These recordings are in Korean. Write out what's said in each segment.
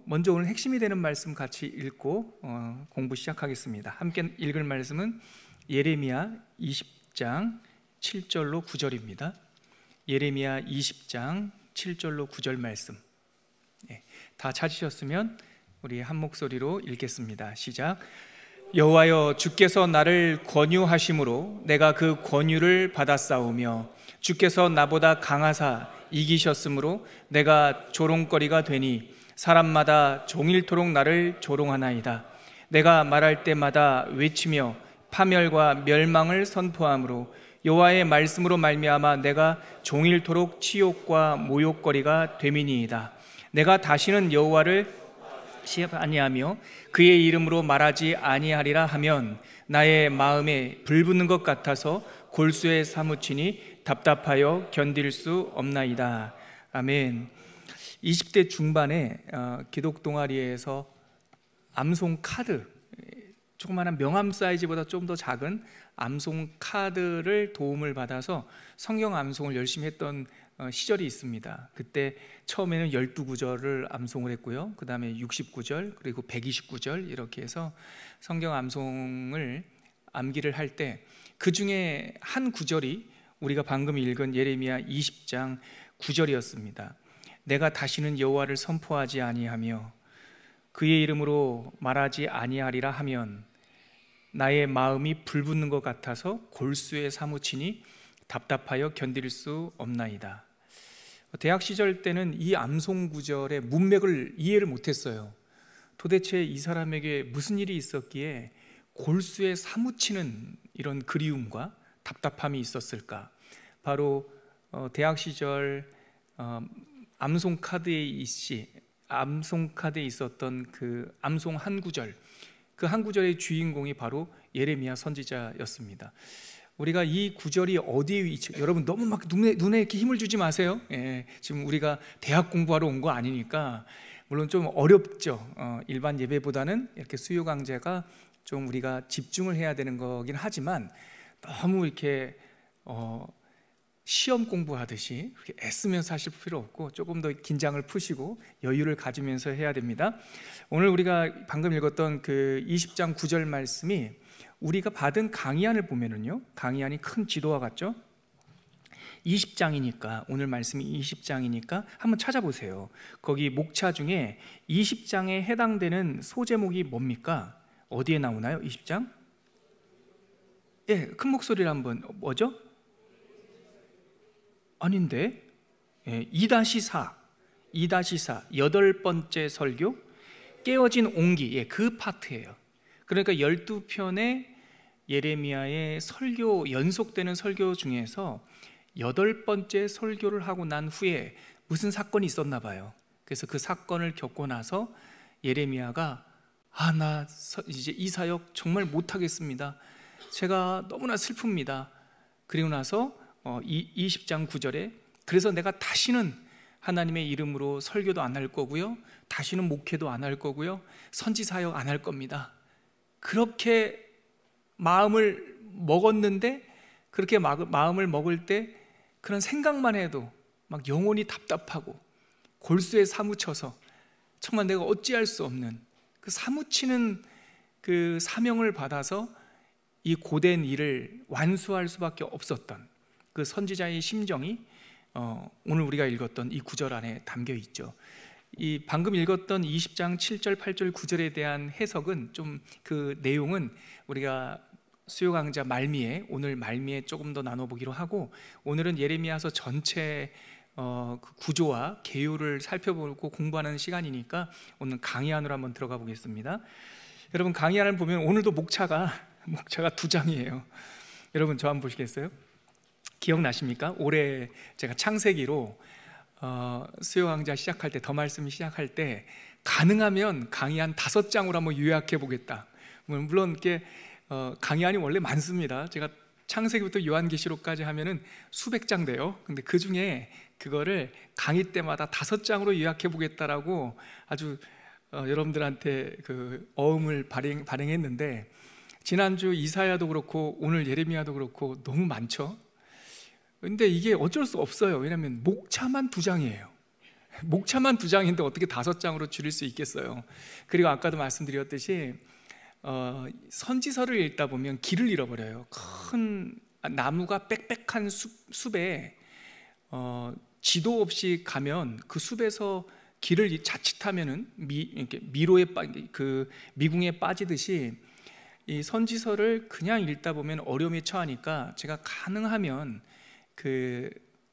먼저 오늘 핵심이 되는 말씀 같이 읽고 공부 시작하겠습니다. 함께 읽을 말씀은 예레미야 20장 7절로 9절입니다. 예레미야 20장 7절로 9절 말씀. 다 찾으셨으면 우리 한 목소리로 읽겠습니다. 시작. 여호와여, 주께서 나를 권유하심으로 내가 그 권유를 받았사오며 주께서 나보다 강하사 이기셨으므로 내가 조롱거리가 되니 사람마다 종일토록 나를 조롱하나이다. 내가 말할 때마다 외치며 파멸과 멸망을 선포함으로 여호와의 말씀으로 말미암아 내가 종일토록 치욕과 모욕거리가 됨이니이다. 내가 다시는 여호와를 시험 아니하며 그의 이름으로 말하지 아니하리라 하면 나의 마음에 불붙는 것 같아서 골수에 사무치니 답답하여 견딜 수 없나이다. 아멘. 20대 중반에 기독 동아리에서 암송 카드, 조그마한 명함 사이즈보다 좀 더 작은 암송 카드를 도움을 받아서 성경 암송을 열심히 했던 시절이 있습니다. 그때 처음에는 12구절을 암송을 했고요. 그 다음에 69절 그리고 129절 이렇게 해서 성경 암송을 암기를 할 때 그 중에 한 구절이 우리가 방금 읽은 예레미야 20장 9절이었습니다. 내가 다시는 여호와를 선포하지 아니하며 그의 이름으로 말하지 아니하리라 하면 나의 마음이 불붙는 것 같아서 골수에 사무치니 답답하여 견딜 수 없나이다. 대학 시절 때는 이 암송 구절의 문맥을 이해를 못했어요. 도대체 이 사람에게 무슨 일이 있었기에 골수에 사무치는 이런 그리움과 답답함이 있었을까? 바로 대학 시절 암송 카드에 있었던 그 암송 한 구절, 그 한 구절의 주인공이 바로 예레미야 선지자였습니다. 우리가 이 구절이 어디에 위치, 여러분 너무 막 눈에 이렇게 힘을 주지 마세요. 지금 우리가 대학 공부하러 온 거 아니니까 물론 좀 어렵죠. 일반 예배보다는 이렇게 수요 강좌가 좀 우리가 집중을 해야 되는 거긴 하지만 너무 이렇게 시험 공부하듯이 그렇게 애쓰면서 하실 필요 없고 조금 더 긴장을 푸시고 여유를 가지면서 해야 됩니다. 오늘 우리가 방금 읽었던 그 20장 9절 말씀이 우리가 받은 강의안을 보면은요, 강의안이 큰 지도와 같죠? 20장이니까, 오늘 말씀이 20장이니까 한번 찾아보세요. 거기 목차 중에 20장에 해당되는 소제목이 뭡니까? 어디에 나오나요? 20장? 예, 큰 목소리로 한번. 뭐죠? 아닌데? 예, 2-4 여덟 번째 설교, 깨어진 옹기. 예, 그 파트예요. 그러니까 12편의 예레미야의 설교, 연속되는 설교 중에서 8번째 설교를 하고 난 후에 무슨 사건이 있었나 봐요. 그래서 그 사건을 겪고 나서 예레미야가 나 이제 이 사역 정말 못하겠습니다. 제가 너무나 슬픕니다. 그리고 나서 20장 9절에 그래서 내가 다시는 하나님의 이름으로 설교도 안 할 거고요, 다시는 목회도 안 할 거고요, 선지 사역 안 할 겁니다. 그렇게 마음을 먹었는데, 그렇게 마음을 먹을 때 그런 생각만 해도 막 영혼이 답답하고 골수에 사무쳐서 정말 내가 어찌할 수 없는 그 사무치는 그 사명을 받아서 이 고된 일을 완수할 수밖에 없었던 그 선지자의 심정이 오늘 우리가 읽었던 이 구절 안에 담겨 있죠. 이 방금 읽었던 20장 7절, 8절, 9절에 대한 해석은 좀 그 내용은 우리가 수요 강좌 말미에, 오늘 말미에 조금 더 나눠보기로 하고, 오늘은 예레미야서 전체 그 구조와 개요를 살펴보고 공부하는 시간이니까 오늘 강의안으로 한번 들어가 보겠습니다. 여러분, 강의안을 보면 오늘도 목차가 2장이에요. 여러분 저 한번 보시겠어요? 기억나십니까? 올해 제가 창세기로 수요 강좌 시작할 때, 더 말씀 시작할 때 가능하면 강의안 5장으로 한번 요약해 보겠다. 물론 이렇게 강의안이 원래 많습니다. 제가 창세기부터 요한계시록까지 하면은 수백 장 돼요. 근데 그 중에 그거를 강의 때마다 5장으로 요약해 보겠다라고 아주 여러분들한테 그 어음을 발행했는데, 지난주 이사야도 그렇고 오늘 예레미야도 그렇고 너무 많죠. 근데 이게 어쩔 수 없어요. 왜냐하면 목차만 2장이에요. 목차만 2장인데 어떻게 5장으로 줄일 수 있겠어요? 그리고 아까도 말씀드렸듯이 선지서를 읽다 보면 길을 잃어버려요. 큰 나무가 빽빽한 숲에 지도 없이 가면 그 숲에서 길을 자칫하면은 미궁에 빠지듯이 이 선지서를 그냥 읽다 보면 어려움에 처하니까 제가 가능하면 그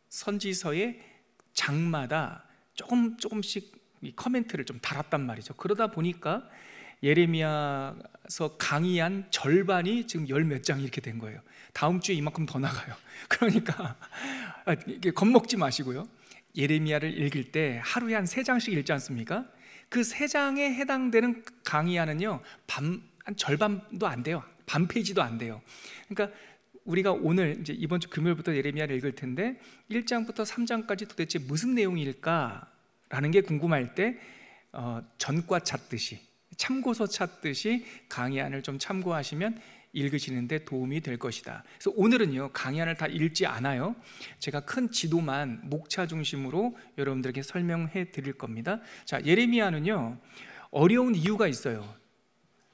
선지서의 장마다 조금씩 이 커멘트를 좀 달았단 말이죠. 그러다 보니까 예레미야서 강의한 절반이 지금 10몇 장 이렇게 된 거예요. 다음 주에 이만큼 더 나가요. 그러니까 이게 겁먹지 마시고요. 예레미야를 읽을 때 하루에 한 3장씩 읽지 않습니까? 그 3장에 해당되는 강의하는요, 한 절반도 안 돼요. 반 페이지도 안 돼요. 그러니까 우리가 오늘 이제 이번 주 금요일부터 예레미야를 읽을 텐데 1장부터 3장까지 도대체 무슨 내용일까라는 게 궁금할 때 전과 찾듯이, 참고서 찾듯이 강의안을 좀 참고하시면 읽으시는데 도움이 될 것이다. 그래서 오늘은요, 강의안을 다 읽지 않아요. 제가 큰 지도만 목차 중심으로 여러분들에게 설명해 드릴 겁니다. 자, 예레미야는요, 어려운 이유가 있어요.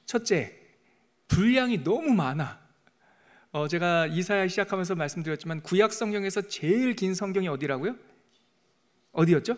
첫째, 분량이 너무 많아. 제가 이사야 시작하면서 말씀드렸지만 구약 성경에서 제일 긴 성경이 어디라고요? 어디였죠?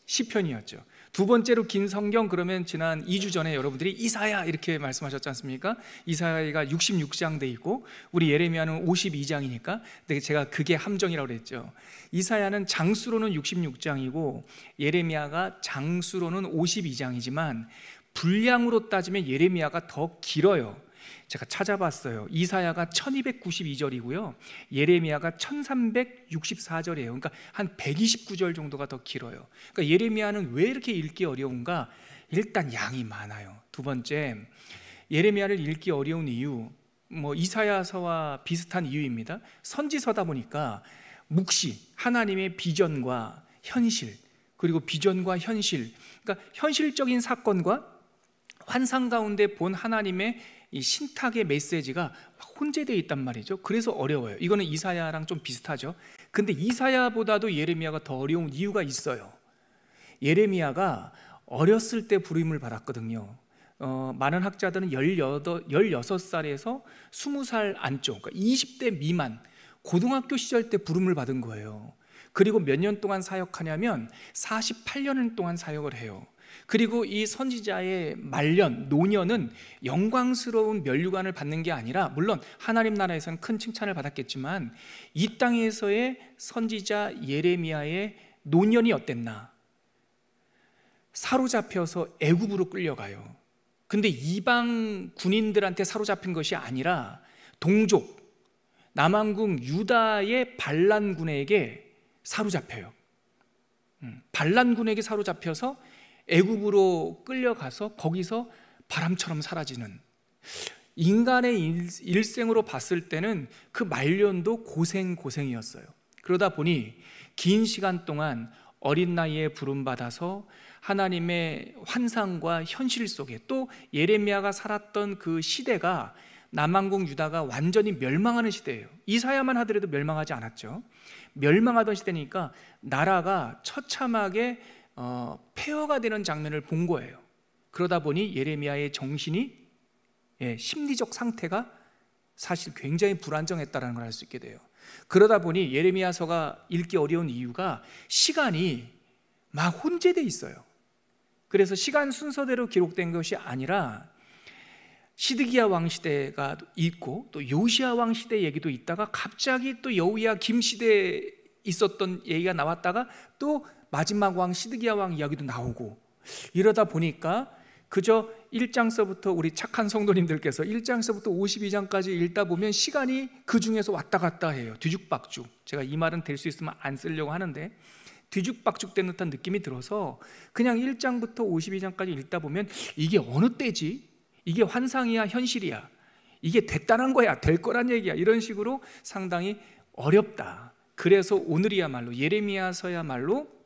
시편이었죠. 두 번째로 긴 성경, 그러면 지난 2주 전에 여러분들이 이사야 이렇게 말씀하셨지 않습니까? 이사야가 66장 돼 있고 우리 예레미야는 52장이니까 근데 제가 그게 함정이라고 그랬죠. 이사야는 장수로는 66장이고 예레미야가 장수로는 52장이지만 분량으로 따지면 예레미야가 더 길어요. 제가 찾아봤어요. 이사야가 1292절이고요 예레미야가 1364절이에요 그러니까 한 129절 정도가 더 길어요. 그러니까 예레미야는 왜 이렇게 읽기 어려운가? 일단 양이 많아요. 두 번째, 예레미야를 읽기 어려운 이유, 이사야서와 비슷한 이유입니다. 선지서다 보니까 묵시, 하나님의 비전과 현실, 그리고 비전과 현실, 그러니까 현실적인 사건과 환상 가운데 본 하나님의 이 신탁의 메시지가 혼재되어 있단 말이죠. 그래서 어려워요. 이거는 이사야랑 좀 비슷하죠. 근데 이사야보다도 예레미야가 더 어려운 이유가 있어요. 예레미야가 어렸을 때 부름을 받았거든요. 많은 학자들은 16살에서 20살 안쪽, 그러니까 20대 미만, 고등학교 시절 때 부름을 받은 거예요. 그리고 몇 년 동안 사역하냐면 48년 동안 사역을 해요. 그리고 이 선지자의 말년, 노년은 영광스러운 면류관을 받는 게 아니라, 물론 하나님 나라에서는 큰 칭찬을 받았겠지만 이 땅에서의 선지자 예레미야의 노년이 어땠나? 사로잡혀서 애굽으로 끌려가요. 근데 이방 군인들한테 사로잡힌 것이 아니라 동족, 남왕국 유다의 반란군에게 사로잡혀요. 반란군에게 사로잡혀서 애굽으로 끌려가서 거기서 바람처럼 사라지는, 인간의 일생으로 봤을 때는 그 말년도 고생이었어요. 그러다 보니 긴 시간 동안 어린 나이에 부름받아서 하나님의 환상과 현실 속에, 또 예레미야가 살았던 그 시대가 남왕국 유다가 완전히 멸망하는 시대예요. 이사야만 하더라도 멸망하지 않았죠. 멸망하던 시대니까 나라가 처참하게 폐허가 되는 장면을 본 거예요. 그러다 보니 예레미야의 정신이, 심리적 상태가 사실 굉장히 불안정했다는 걸 알 수 있게 돼요. 그러다 보니 예레미야서가 읽기 어려운 이유가 시간이 막 혼재돼 있어요. 그래서 시간 순서대로 기록된 것이 아니라 시드기야 왕 시대가 있고 또 요시야 왕 시대 얘기도 있다가 갑자기 또 여우야 김 시대에 있었던 얘기가 나왔다가 또 마지막 왕 시드기야 왕 이야기도 나오고, 이러다 보니까 그저 1장서부터 우리 착한 성도님들께서 1장서부터 52장까지 읽다 보면 시간이 그 중에서 왔다 갔다 해요. 뒤죽박죽. 제가 이 말은 될 수 있으면 안 쓰려고 하는데 뒤죽박죽된 듯한 느낌이 들어서 그냥 1장부터 52장까지 읽다 보면 이게 어느 때지? 이게 환상이야 현실이야? 이게 됐다는 거야? 될 거란 얘기야? 이런 식으로 상당히 어렵다. 그래서 오늘이야말로 예레미야서야말로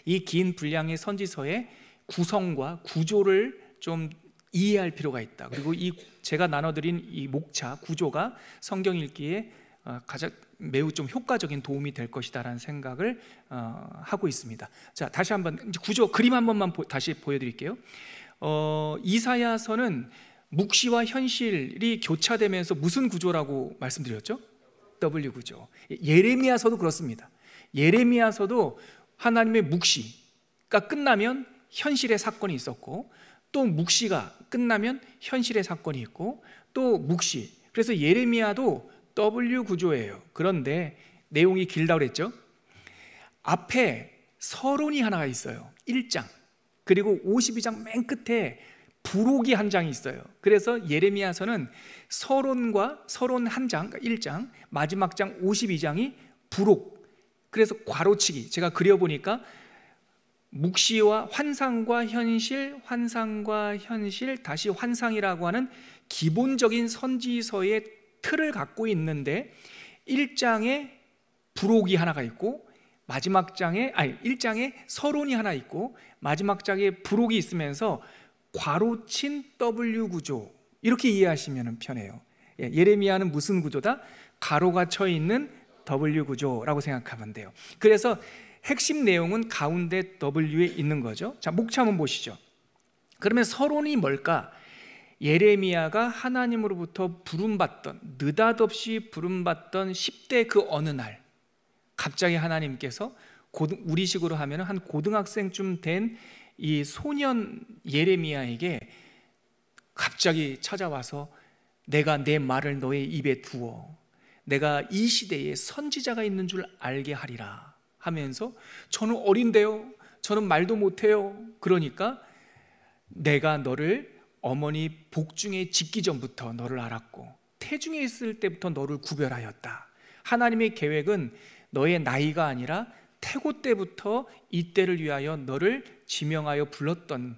이 긴 분량의 선지서의 구성과 구조를 좀 이해할 필요가 있다. 그리고 이 제가 나눠드린 이 목차 구조가 성경 읽기에 가장 매우 좀 효과적인 도움이 될 것이다라는 생각을 하고 있습니다. 자, 다시 한번 구조 그림 한 번만 다시 보여드릴게요. 이사야서는 묵시와 현실이 교차되면서 무슨 구조라고 말씀드렸죠? W 구조. 예레미야서도 그렇습니다. 예레미야서도 하나님의 묵시가 끝나면 현실의 사건이 있었고, 또 묵시가 끝나면 현실의 사건이 있고, 또 묵시. 그래서 예레미야도 W 구조예요. 그런데 내용이 길다고 그랬죠? 앞에 서론이 하나가 있어요. 1장. 그리고 52장 맨 끝에 부록이 한 장이 있어요. 그래서 예레미야서는 서론과 서론 한 장, 1장, 마지막 장 52장이 부록. 그래서 괄호치기. 제가 그려보니까 묵시와 환상과 현실, 환상과 현실, 다시 환상이라고 하는 기본적인 선지서의 틀을 갖고 있는데, 1장에 부록이 하나가 있고, 마지막 장에 1장에 서론이 하나 있고, 마지막 장에 부록이 있으면서 괄호친 W 구조, 이렇게 이해하시면 편해요. 예레미야는 무슨 구조다? 가로가 쳐 있는 W 구조라고 생각하면 돼요. 그래서 핵심 내용은 가운데 W에 있는 거죠. 자, 목차 한번 보시죠. 그러면 서론이 뭘까? 예레미야가 하나님으로부터 부름받던, 느닷없이 부름받던 10대 그 어느 날, 갑자기 하나님께서 우리식으로 하면 한 고등학생쯤 된 이 소년 예레미야에게 갑자기 찾아와서 내가 내 말을 너의 입에 두어 내가 이 시대에 선지자가 있는 줄 알게 하리라 하면서, 저는 어린데요, 저는 말도 못해요. 그러니까 내가 너를 어머니 복중에 짓기 전부터 너를 알았고 태중에 있을 때부터 너를 구별하였다. 하나님의 계획은 너의 나이가 아니라 태고 때부터 이때를 위하여 너를 지명하여 불렀던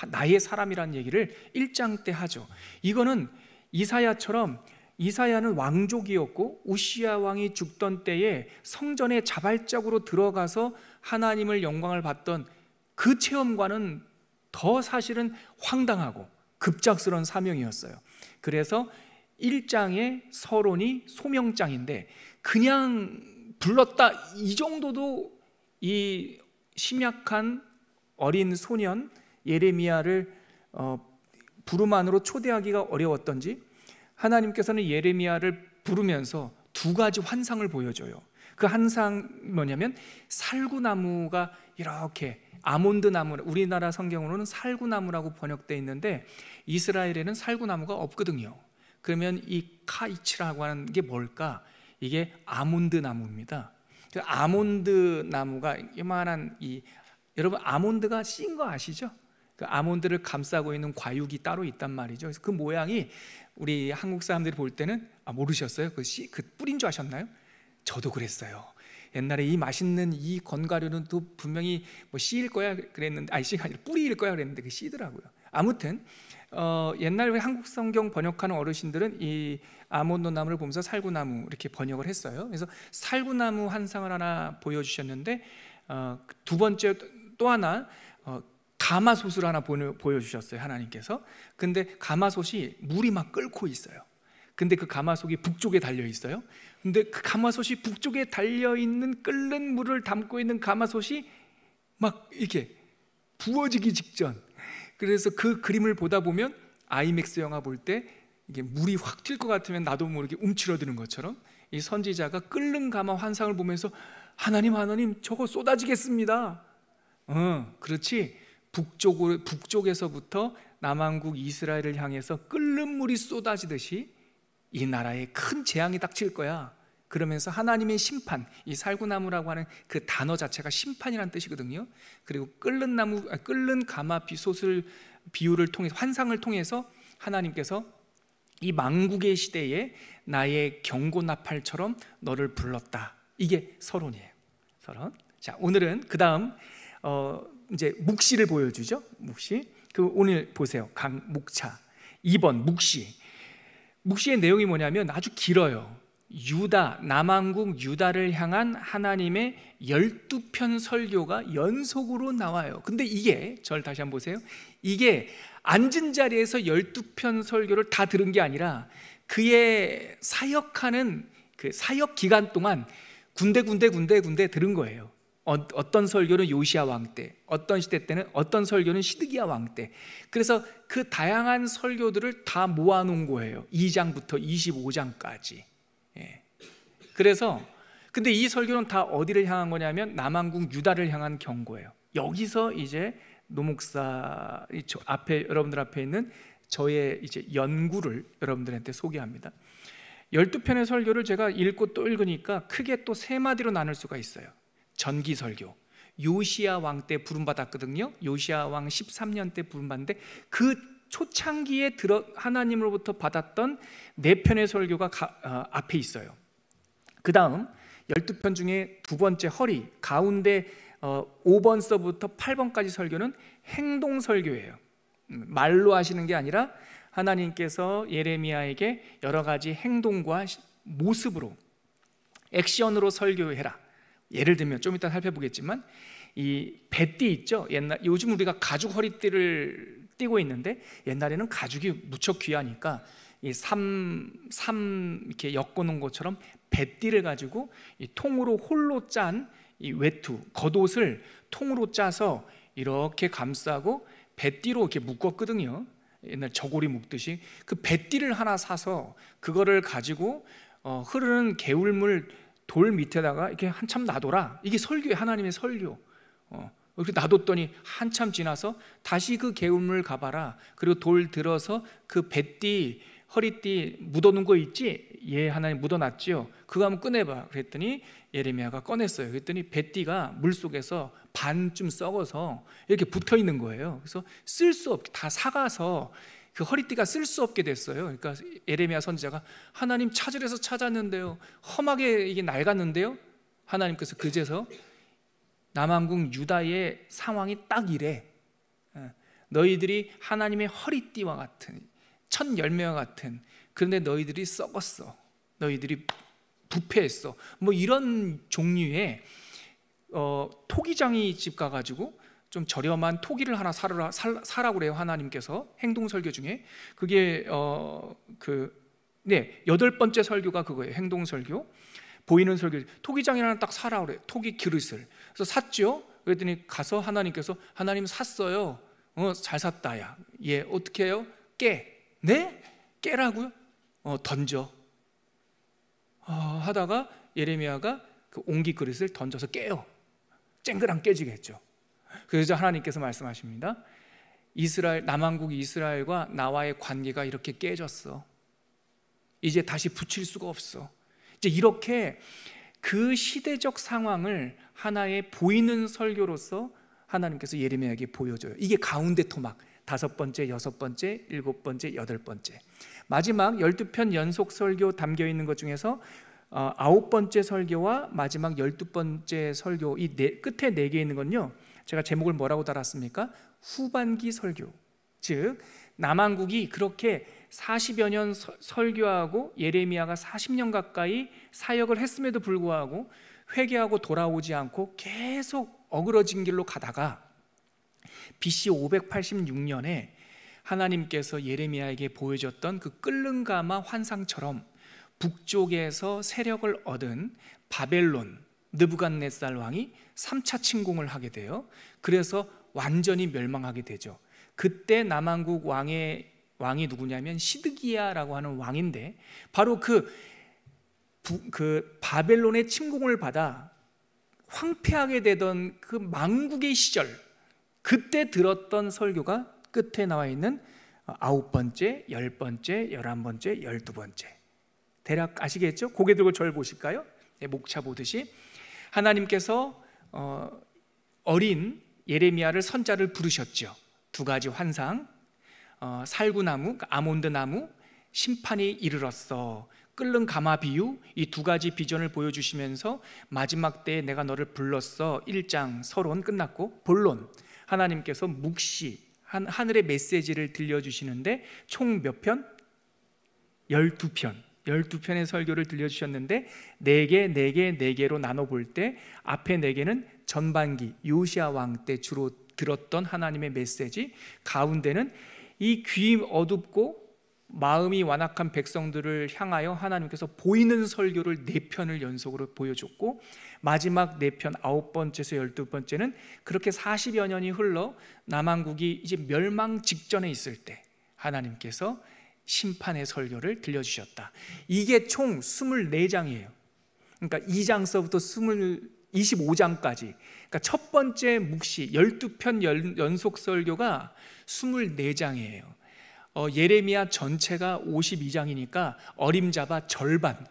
나의 사람이라는 얘기를 1장 때 하죠. 이거는 이사야처럼, 이사야는 왕족이었고 우시야 왕이 죽던 때에 성전에 자발적으로 들어가서 하나님을 영광을 받던 그 체험과는 더 사실은 황당하고 급작스러운 사명이었어요. 그래서 1장의 서론이 소명장인데, 그냥 불렀다 이 정도도 이 심약한 어린 소년 예레미야를 부름 안으로 초대하기가 어려웠던지, 하나님께서는 예레미야를 부르면서 두 가지 환상을 보여줘요. 그 환상 뭐냐면, 살구나무가 이렇게, 아몬드 나무, 우리나라 성경으로는 살구나무라고 번역되어 있는데 이스라엘에는 살구나무가 없거든요. 그러면 이 카이치라고 하는 게 뭘까? 이게 아몬드 나무입니다. 아몬드 나무가 이만한, 여러분 아몬드가 씬 거 아시죠? 그 아몬드를 감싸고 있는 과육이 따로 있단 말이죠. 그래서 그 모양이 우리 한국 사람들이 볼 때는 모르셨어요? 그 뿌린 줄 아셨나요? 저도 그랬어요. 옛날에 이 맛있는 이 건가류는 또 분명히 뭐 씨일 거야 그랬는데, 씨가 아니라 뿌리일 거야 그랬는데 그 씨더라고요. 아무튼 옛날 한국 성경 번역하는 어르신들은 이 아몬드 나무를 보면서 살구나무 이렇게 번역을 했어요. 그래서 살구나무 환상을 하나 보여주셨는데, 두 번째 또 하나 가마솥을 하나 보여주셨어요, 하나님께서. 근데 가마솥이 물이 막 끓고 있어요. 근데 그 가마솥이 북쪽에 달려 있어요. 근데 그 가마솥이 북쪽에 달려 있는 끓는 물을 담고 있는 가마솥이 막 이렇게 부어지기 직전. 그래서 그 그림을 보다 보면 아이맥스 영화 볼 때 이게 물이 확 튈 것 같으면 나도 모르게 움츠러드는 것처럼, 이 선지자가 끓는 가마 환상을 보면서 하나님 저거 쏟아지겠습니다. 그렇지. 북쪽에서부터 남한국 이스라엘을 향해서 끓는 물이 쏟아지듯이 이 나라에 큰 재앙이 닥칠 거야. 그러면서 하나님의 심판, 이 살구나무라고 하는 그 단어 자체가 심판이라는 뜻이거든요. 그리고 끓는 가마 솥을 비유를 통해서, 환상을 통해서 하나님께서 이 망국의 시대에 나의 경고 나팔처럼 너를 불렀다. 이게 서론이에요. 서론. 자, 오늘은 그 다음 이제 묵시를 보여주죠. 묵시. 오늘 보세요. 목차 2번 묵시의 내용이 뭐냐면 아주 길어요. 유다, 남한국 유다를 향한 하나님의 12편 설교가 연속으로 나와요. 근데 이게, 저를 다시 한번 보세요. 이게 앉은 자리에서 12편 설교를 다 들은 게 아니라 그의 사역하는 그 사역 기간 동안 군데 들은 거예요. 어떤 설교는 요시야 왕 때, 어떤 시대 때는 어떤 설교는 시드기야 왕 때. 그래서 그 다양한 설교들을 다 모아놓은 거예요. 2장부터 25장까지. 그래서 근데 이 설교는 다 어디를 향한 거냐면 남한국 유다를 향한 경고예요. 여기서 이제 노목사 앞에 여러분들 앞에 있는 저의 이제 연구를 여러분들한테 소개합니다. 12편의 설교를 제가 읽고 또 읽으니까 크게 또 세 마디로 나눌 수가 있어요. 전기 설교, 요시야 왕 때 부름받았거든요. 요시야 왕 13년 때 부름받는데 그 초창기에 하나님으로부터 받았던 4편의 설교가 앞에 있어요. 그 다음 12편 중에 두 번째 허리 가운데 5번서부터 8번까지 설교는 행동 설교예요. 말로 하시는 게 아니라 하나님께서 예레미야에게 여러 가지 행동과 모습으로 액션으로 설교해라. 예를 들면 좀 이따 살펴보겠지만 이 배띠 있죠. 요즘 우리가 가죽 허리띠를 띠고 있는데 옛날에는 가죽이 무척 귀하니까 이 삼 이렇게 엮어놓은 것처럼 배띠를 가지고 이 통으로 홀로 짠 이 외투 겉옷을 통으로 짜서 이렇게 감싸고 배띠로 이렇게 묶었거든요. 옛날 저고리 묶듯이 그 배띠를 하나 사서 그거를 가지고 흐르는 개울물 돌 밑에다가 이렇게 한참 놔둬라. 이게 설교예요. 하나님의 설교. 이렇게 놔뒀더니 한참 지나서 다시 그 개울물 가봐라. 그리고 돌 들어서 그 배띠 허리띠 묻어놓은 거 있지? 예, 하나님 묻어놨지요. 그거 한번 꺼내봐. 그랬더니 예레미야가 꺼냈어요. 그랬더니 배띠가 물속에서 반쯤 썩어서 이렇게 붙어 있는 거예요. 그래서 쓸 수 없게 다 사가서 그 허리띠가 쓸 수 없게 됐어요. 그러니까 예레미야 선지자가 하나님 찾으래서 찾았는데요, 험하게 이게 낡았는데요. 하나님께서 그제서 남한국 유다의 상황이 딱 이래. 너희들이 하나님의 허리띠와 같은 첫 열매와 같은, 그런데 너희들이 썩었어. 너희들이 부패했어. 뭐 이런 종류의 토기장이 집 가가지고 좀 저렴한 토기를 하나 사라고 그래요. 하나님께서 행동 설교 중에 그게 8번째 설교가 그거예요. 행동 설교, 보이는 설교. 토기장이 하나 딱 사라고 그래요. 토기 그릇을. 그래서 샀죠. 그랬더니 가서 하나님께서 하나님 샀어요. 잘 샀다야. 예, 어떻게 해요? 깨. 네? 깨라고요? 던져. 하다가 예레미야가 그 옹기 그릇을 던져서 깨요. 쨍그랑 깨지겠죠. 그래서 하나님께서 말씀하십니다. 남한국 이스라엘과 나와의 관계가 이렇게 깨졌어. 이제 다시 붙일 수가 없어. 이제 이렇게 그 시대적 상황을 하나의 보이는 설교로서 하나님께서 예레미야에게 보여줘요. 이게 가운데 토막 5번째, 6번째, 7번째, 8번째. 마지막 12편 연속 설교 담겨 있는 것 중에서 9번째 설교와 마지막 12번째 설교, 이 끝에 4개 있는 건요, 제가 제목을 뭐라고 달았습니까? 후반기 설교. 즉 남한국이 그렇게 40여 년 설교하고 예레미야가 40년 가까이 사역을 했음에도 불구하고 회개하고 돌아오지 않고 계속 어그러진 길로 가다가 BC 586년에 하나님께서 예레미야에게 보여줬던 그 끓는 가마 환상처럼 북쪽에서 세력을 얻은 바벨론 느부갓네살 왕이 3차 침공을 하게 돼요. 그래서 완전히 멸망하게 되죠. 그때 남한국 왕이 누구냐면 시드기야라고 하는 왕인데, 바로 그 바벨론의 침공을 받아 황폐하게 되던 그 망국의 시절, 그때 들었던 설교가 끝에 나와 있는 9번째, 10번째, 11번째, 12번째. 대략 아시겠죠? 고개 들고 저를 보실까요? 목차 보듯이 하나님께서 어린 예레미야를 선자를 부르셨죠. 2가지 환상, 살구나무, 아몬드 나무, 심판이 이르렀어, 끓는 가마 비유, 이 2가지 비전을 보여주시면서 마지막 때에 내가 너를 불렀어. 1장 서론 끝났고, 본론 하나님께서 묵시 하늘의 메시지를 들려주시는데 총 몇 편? 12편의 설교를 들려주셨는데 4개로 나눠볼 때 앞에 4개는 전반기 요시야 왕 때 주로 들었던 하나님의 메시지, 가운데는 이 귀 어둡고 마음이 완악한 백성들을 향하여 하나님께서 보이는 설교를 4편을 연속으로 보여줬고, 마지막 4편 9번째에서 12번째는 그렇게 40여 년이 흘러 남한국이 이제 멸망 직전에 있을 때 하나님께서 심판의 설교를 들려주셨다. 이게 총 24장이에요. 그러니까 2장서부터 25장까지, 그러니까 첫 번째 묵시 12편 연속 설교가 24장이에요. 예레미야 전체가 52장이니까 어림잡아 절반.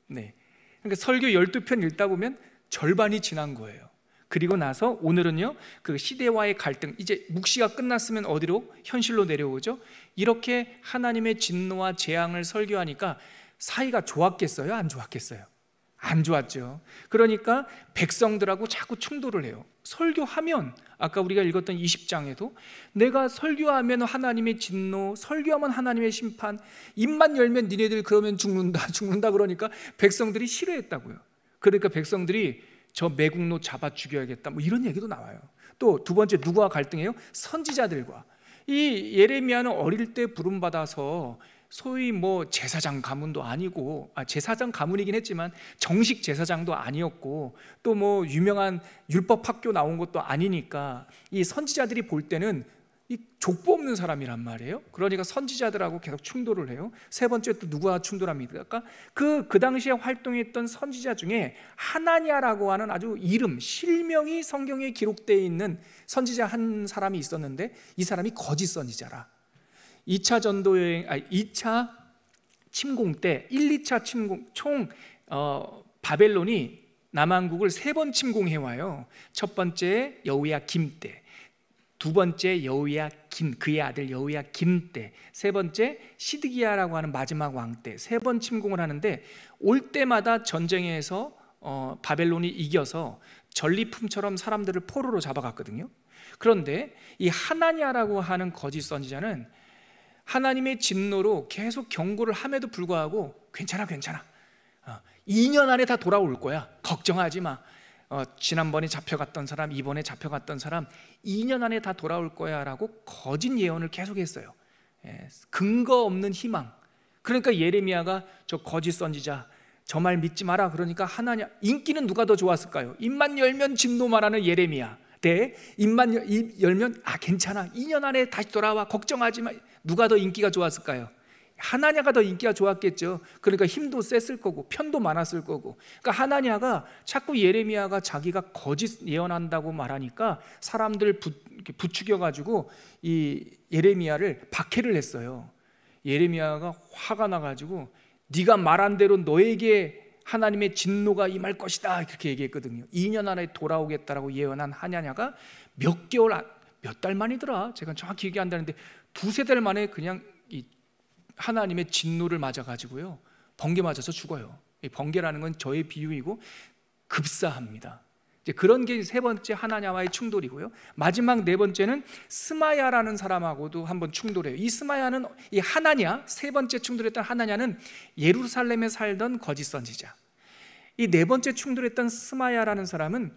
네. 그러니까 설교 12편 읽다 보면 절반이 지난 거예요. 그리고 나서 오늘은요, 그 시대와의 갈등, 이제 묵시가 끝났으면 어디로? 현실로 내려오죠. 이렇게 하나님의 진노와 재앙을 설교하니까 사이가 좋았겠어요? 안 좋았겠어요? 안 좋았죠. 그러니까 백성들하고 자꾸 충돌을 해요. 설교하면, 아까 우리가 읽었던 20장에도 내가 설교하면 하나님의 진노, 설교하면 하나님의 심판, 입만 열면 니네들 그러면 죽는다 그러니까 백성들이 싫어했다고요. 그러니까 백성들이 저 매국노 잡아 죽여야겠다, 뭐 이런 얘기도 나와요. 또 두 번째, 누구와 갈등해요? 선지자들과. 이 예레미야는 어릴 때 부름받아서 소위 뭐 제사장 가문도 아니고, 제사장 가문이긴 했지만 정식 제사장도 아니었고, 또 뭐 유명한 율법 학교 나온 것도 아니니까 이 선지자들이 볼 때는 이 족보 없는 사람이란 말이에요. 그러니까 선지자들하고 계속 충돌을 해요. 세 번째, 또 누구와 충돌합니까? 그 당시에 활동했던 선지자 중에 하나냐라고 하는 아주 이름, 실명이 성경에 기록되어 있는 선지자 한 사람이 있었는데, 이 사람이 거짓 선지자라. 2차 전도여행, 2차 침공 때 1, 2차 침공, 총 바벨론이 남한국을 3번 침공해 와요. 첫 번째 여호야김 때, 두 번째 여호야긴, 그의 아들 여호야김 때, 세 번째 시드기야라고 하는 마지막 왕 때 3번 침공을 하는데, 올 때마다 전쟁에서 바벨론이 이겨서 전리품처럼 사람들을 포로로 잡아갔거든요. 그런데 이 하나냐라고 하는 거짓 선지자는 하나님의 진노로 계속 경고를 함에도 불구하고 괜찮아 2년 안에 다 돌아올 거야, 걱정하지 마, 지난번에 잡혀갔던 사람, 이번에 잡혀갔던 사람 2년 안에 다 돌아올 거야 라고 거짓 예언을 계속했어요. 근거 없는 희망. 그러니까 예레미야가 저 거짓 선지자, 저 말 믿지 마라 그러니까 하나냐, 인기는 누가 더 좋았을까요? 입만 열면 진노 말하는 예레미야 대 입만 열면 괜찮아, 2년 안에 다시 돌아와, 걱정하지 마. 누가 더 인기가 좋았을까요? 하나냐가 더 인기가 좋았겠죠. 그러니까 힘도 셌을 거고 편도 많았을 거고. 그러니까 하나냐가 자꾸 예레미야가 자기가 거짓 예언한다고 말하니까 사람들 부추겨가지고 이 예레미야를 박해를 했어요. 예레미야가 화가 나가지고 네가 말한 대로 너에게 하나님의 진노가 임할 것이다, 그렇게 얘기했거든요. 2년 안에 돌아오겠다라고 예언한 하나냐가 몇 달 만이더라, 제가 정확히 얘기 안 나는데 2-3달 만에 그냥 이 하나님의 진노를 맞아가지고요, 번개 맞아서 죽어요. 이 번개라는 건 저의 비유이고 급사합니다. 이제 그런 게 세 번째 하나냐와의 충돌이고요. 마지막 4번째는 스마야라는 사람하고도 한번 충돌해요. 이 스마야는 이 하나냐, 세 번째 충돌했던 하나냐는 예루살렘에 살던 거짓 선지자. 이 4번째 충돌했던 스마야라는 사람은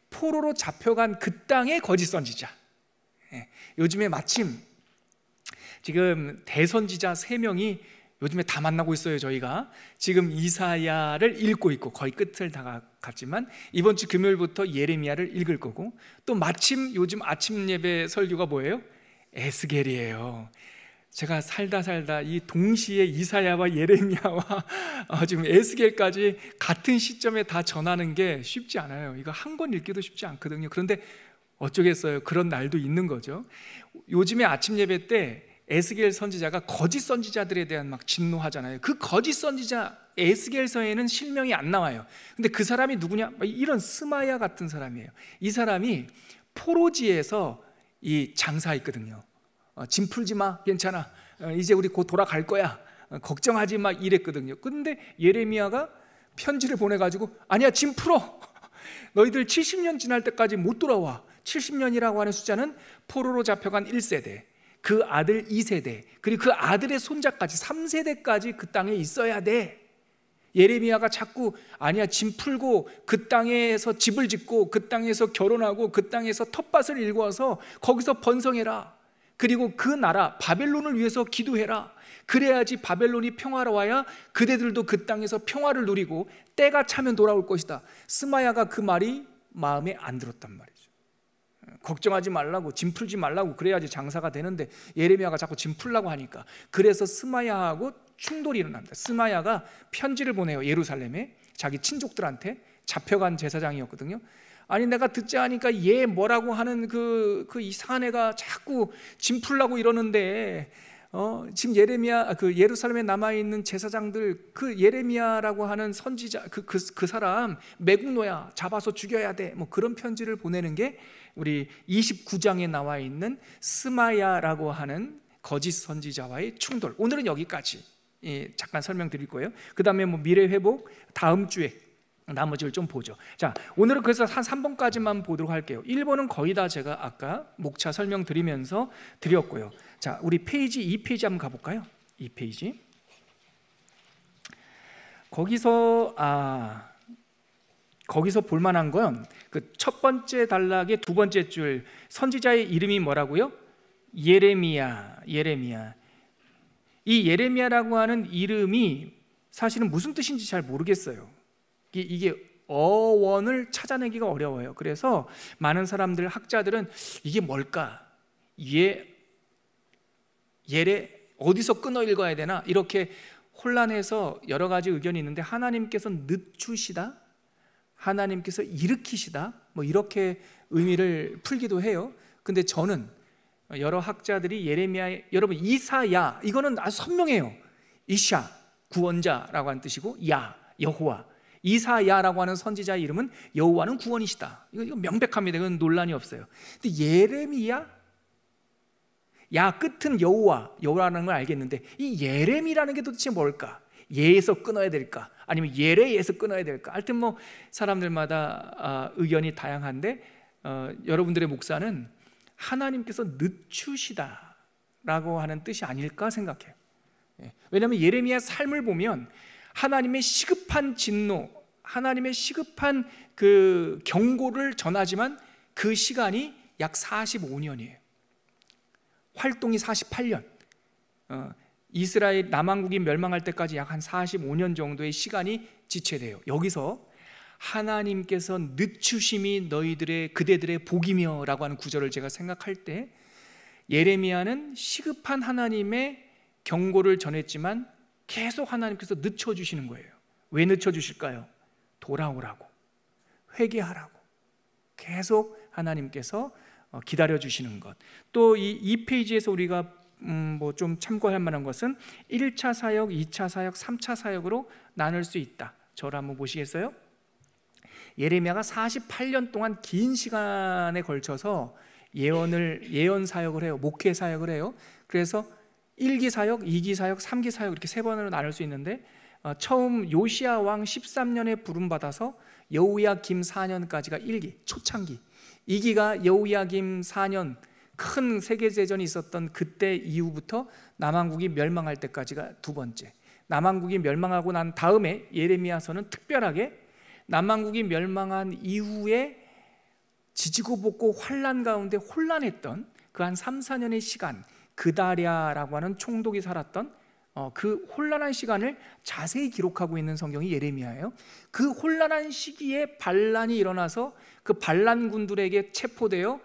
포로로 잡혀간 그 땅의 거짓 선지자. 요즘에 마침 지금 대선지자 3명이 요즘에 다 만나고 있어요. 저희가 지금 이사야를 읽고 있고 거의 끝을 다 갔지만 이번 주 금요일부터 예레미야를 읽을 거고, 또 마침 요즘 아침 예배 설교가 뭐예요? 에스겔이에요. 제가 살다 이 동시에 이사야와 예레미야와 지금 에스겔까지 같은 시점에 다 전하는 게 쉽지 않아요. 이거 한 권 읽기도 쉽지 않거든요. 그런데 어쩌겠어요, 그런 날도 있는 거죠. 요즘에 아침 예배 때 에스겔 선지자가 거짓 선지자들에 대한 막 진노하잖아요. 그 거짓 선지자 에스겔서에는 실명이 안 나와요. 근데 그 사람이 누구냐? 이런 스마야 같은 사람이에요. 이 사람이 포로지에서 이 장사했거든요. 짐 풀지 마, 괜찮아, 이제 우리 곧 돌아갈 거야, 걱정하지 마, 이랬거든요. 근데 예레미야가 편지를 보내가지고 아니야, 짐 풀어, 너희들 70년 지날 때까지 못 돌아와. 70년이라고 하는 숫자는 포로로 잡혀간 1세대, 그 아들 2세대, 그리고 그 아들의 손자까지 3세대까지 그 땅에 있어야 돼. 예레미야가 자꾸 아니야, 짐 풀고 그 땅에서 집을 짓고 그 땅에서 결혼하고 그 땅에서 텃밭을 일궈서 거기서 번성해라. 그리고 그 나라 바벨론을 위해서 기도해라. 그래야지 바벨론이 평화로워야 그대들도 그 땅에서 평화를 누리고 때가 차면 돌아올 것이다. 스마야가 그 말이 마음에 안 들었단 말이죠. 걱정하지 말라고, 짐 풀지 말라고, 그래야지 장사가 되는데 예레미야가 자꾸 짐 풀라고 하니까, 그래서 스마야하고 충돌이 일어납니다. 스마야가 편지를 보내요. 예루살렘에 자기 친족들한테. 잡혀간 제사장이었거든요. 아니 내가 듣자 하니까 얘 뭐라고 하는 그 이상한 애가 자꾸 짐 풀라고 이러는데 지금 예레미야 그 예루살렘에 남아 있는 제사장들 그 예레미야라고 하는 선지자 그 사람 매국노야, 잡아서 죽여야 돼. 뭐 그런 편지를 보내는 게 우리 29장에 나와 있는 스마야라고 하는 거짓 선지자와의 충돌. 오늘은 여기까지 잠깐 설명드릴 거예요. 그 다음에 뭐 미래 회복 다음 주에 나머지를 좀 보죠. 자, 오늘은 그래서 한 3번까지만 보도록 할게요. 1번은 거의 다 제가 아까 목차 설명드리면서 드렸고요. 자, 우리 페이지 2페이지 한번 가볼까요? 2페이지. 거기서 볼만한 건 그 첫 번째 단락의 두 번째 줄 선지자의 이름이 뭐라고요? 예레미야. 이 예레미야라고 하는 이름이 사실은 무슨 뜻인지 잘 모르겠어요. 이게 어원을 찾아내기가 어려워요. 그래서 많은 사람들, 학자들은 이게 뭘까? 예레 어디서 끊어 읽어야 되나? 이렇게 혼란해서 여러 가지 의견이 있는데, 하나님께서 늦추시다, 하나님께서 일으키시다, 뭐 이렇게 의미를 풀기도 해요. 근데 저는 여러 학자들이 예레미야, 여러분 이사야, 이거는 아주 선명해요. 이샤, 구원자라고 하는 뜻이고, 야, 여호와. 이사야라고 하는 선지자의 이름은 여호와는 구원이시다. 이거 명백합니다. 이건 논란이 없어요. 근데 예레미야, 야 끝은 여호와라는 걸 알겠는데 이 예레미라는 게 도대체 뭘까? 예에서 끊어야 될까? 아니면 예레에서 끊어야 될까? 하여튼 뭐 사람들마다 의견이 다양한데 여러분들의 목사는 하나님께서 늦추시다라고 하는 뜻이 아닐까 생각해요. 왜냐하면 예레미야 삶을 보면 하나님의 시급한 진노, 하나님의 시급한 그 경고를 전하지만 그 시간이 약 45년이에요. 활동이 48년. 이스라엘 남왕국이 멸망할 때까지 약 한 45년 정도의 시간이 지체돼요. 여기서 하나님께서 늦추심이 그대들의 복이며 라고 하는 구절을 제가 생각할 때, 예레미야는 시급한 하나님의 경고를 전했지만 계속 하나님께서 늦춰주시는 거예요. 왜 늦춰주실까요? 돌아오라고, 회개하라고 계속 하나님께서 기다려주시는 것. 또 이 페이지에서 우리가 뭐 좀 참고할 만한 것은 1차 사역, 2차 사역, 3차 사역으로 나눌 수 있다. 저를 한번 보시겠어요? 예레미야가 48년 동안 긴 시간에 걸쳐서 예언 사역을 해요. 목회 사역을 해요. 그래서 1기 사역, 2기 사역, 3기 사역 이렇게 세 번으로 나눌 수 있는데, 처음 요시야 왕 13년에 부름받아서 여호야김 4년까지가 1기, 초창기. 2기가 여호야김 4년 큰 세계대전이 있었던 그때 이후부터 남왕국이 멸망할 때까지가 두 번째. 남왕국이 멸망하고 난 다음에 예레미야서는 특별하게 남왕국이 멸망한 이후에 지지고 볶고 환란 가운데 혼란했던 그 한 3, 4년의 시간, 그다랴라고 하는 총독이 살았던 그 혼란한 시간을 자세히 기록하고 있는 성경이 예레미야예요. 그 혼란한 시기에 반란이 일어나서 그 반란군들에게 체포되어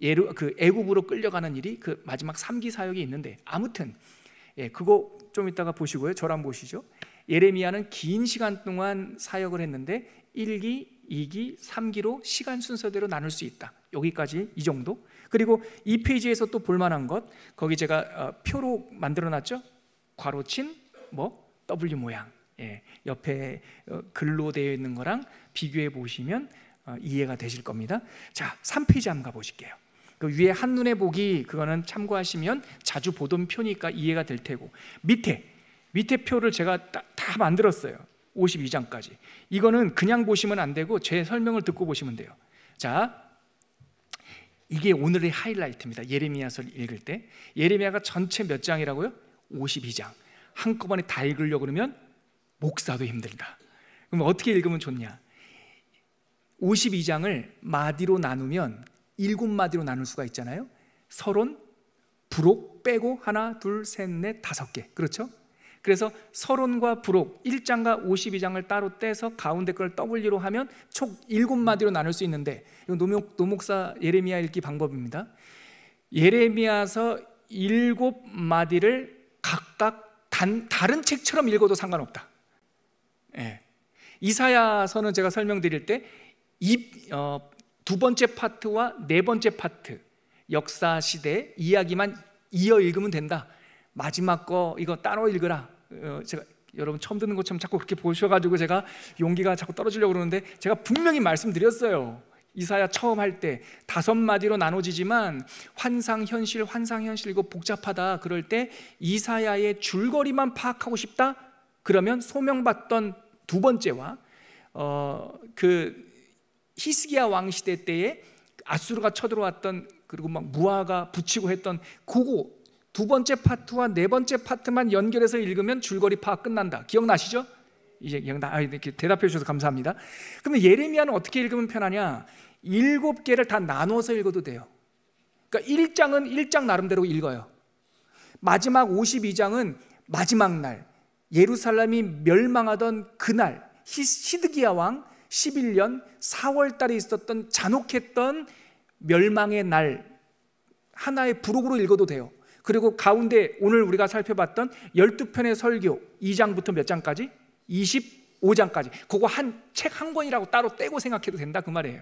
애굽으로 끌려가는 일이 그 마지막 3기 사역이 있는데, 아무튼 그거 좀 이따가 보시고요. 저랑 보시죠. 예레미야는 긴 시간 동안 사역을 했는데 1기, 2기, 3기로 시간 순서대로 나눌 수 있다. 여기까지 이 정도. 그리고 이 페이지에서 또 볼만한 것, 거기 제가 표로 만들어놨죠. 괄호친 W 모양, 옆에 글로 되어 있는 거랑 비교해 보시면 이해가 되실 겁니다. 자, 3페이지 한번 가보실게요. 그 위에 한눈에 보기, 그거는 참고하시면 자주 보던 표니까 이해가 될 테고, 밑에 표를 제가 다 만들었어요. 52장까지. 이거는 그냥 보시면 안 되고 제 설명을 듣고 보시면 돼요. 자, 이게 오늘의 하이라이트입니다. 예레미야서를 읽을 때 예레미야가 전체 몇 장이라고요? 52장. 한꺼번에 다 읽으려고 그러면 목사도 힘들다. 그럼 어떻게 읽으면 좋냐? 52장을 마디로 나누면 7마디로 나눌 수가 있잖아요. 서론, 부록 빼고 하나, 둘, 셋, 넷, 5개. 그렇죠? 그래서 서론과 부록 1장과 52장을 따로 떼서 가운데 걸 W로 하면 총 7마디로 나눌 수 있는데, 이건 노목사 예레미야 읽기 방법입니다. 예레미야서 7마디를 각각 다른 책처럼 읽어도 상관없다. 예. 이사야서는 제가 설명드릴 때 두 번째 파트와 네 번째 파트, 역사 시대 이야기만 이어 읽으면 된다. 마지막 거 이거 따로 읽으라. 제가 여러분 처음 듣는 것처럼 자꾸 그렇게 보셔가지고 제가 용기가 자꾸 떨어지려고 그러는데, 제가 분명히 말씀드렸어요. 이사야 처음 할 때 5마디로 나눠지지만 환상 현실 이거 복잡하다. 그럴 때 이사야의 줄거리만 파악하고 싶다? 그러면 소명받던 두 번째와 그 히스기야 왕 시대 때에 아수르가 쳐들어왔던, 그리고 막 무화가 붙이고 했던 그거 두 번째 파트와 네 번째 파트만 연결해서 읽으면 줄거리 파악 끝난다. 기억나시죠? 이제 이렇게 대답해 주셔서 감사합니다. 그러면 예레미야는 어떻게 읽으면 편하냐? 7개를 다 나눠서 읽어도 돼요. 그러니까 1장은 1장 나름대로 읽어요. 마지막 52장은 마지막 날, 예루살렘이 멸망하던 그날, 시드기야 왕 11년 4월 달에 있었던 잔혹했던 멸망의 날, 하나의 부록으로 읽어도 돼요. 그리고 가운데 오늘 우리가 살펴봤던 12편의 설교 2장부터 몇 장까지? 25장까지. 그거 책 한 권이라고 따로 떼고 생각해도 된다, 그 말이에요.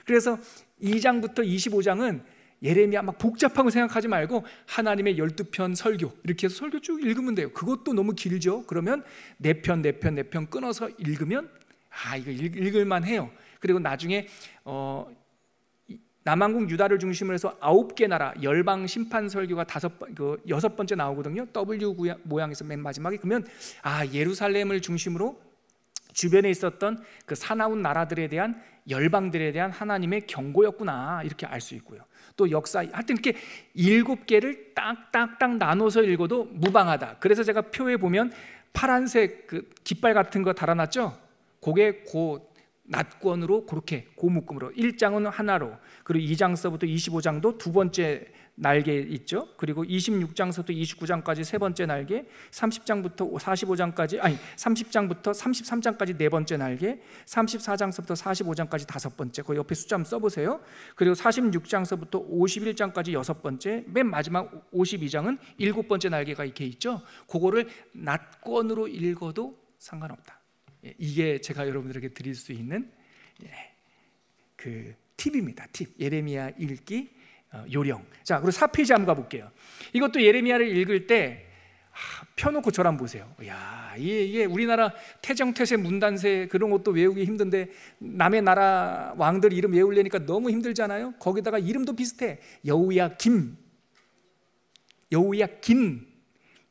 그래서 2장부터 25장은 예레미야 막 복잡하고 생각하지 말고 하나님의 12편 설교, 이렇게 해서 설교 쭉 읽으면 돼요. 그것도 너무 길죠? 그러면 4편 끊어서 읽으면 이거 읽을만 해요. 그리고 나중에 남한국 유다를 중심으로 해서 9개 나라 열방 심판 설교가 6번째 나오거든요. W 모양에서 맨 마지막에. 그러면 예루살렘을 중심으로 주변에 있었던 그 사나운 나라들에 대한, 열방들에 대한 하나님의 경고였구나, 이렇게 알 수 있고요. 또 역사, 하여튼 이렇게 7개를 딱딱딱 나눠서 읽어도 무방하다. 그래서 제가 표에 보면 파란색 그 깃발 같은 거 달아놨죠? 그게 낫권으로 그렇게 고묶음으로 1장은 하나로, 그리고 2장서부터 25장도 두 번째 날개 있죠. 그리고 26장서부터 29장까지 세 번째 날개, 30장부터 45장까지 30장부터 33장까지 네 번째 날개, 34장서부터 45장까지 다섯 번째. 그 옆에 숫자 한번 써보세요. 그리고 46장서부터 51장까지 여섯 번째, 맨 마지막 52장은 일곱 번째 날개가 이렇게 있죠. 그거를 낫권으로 읽어도 상관없다. 이게 제가 여러분들에게 드릴 수 있는 그 팁입니다. 팁. 예레미야 읽기 요령. 자, 그리고 4페이지 한번 가볼게요. 이것도 예레미야를 읽을 때 펴놓고 저랑 보세요. 야, 이게 우리나라 태정태세 문단세 그런 것도 외우기 힘든데 남의 나라 왕들 이름 외우려니까 너무 힘들잖아요. 거기다가 이름도 비슷해. 여호야김,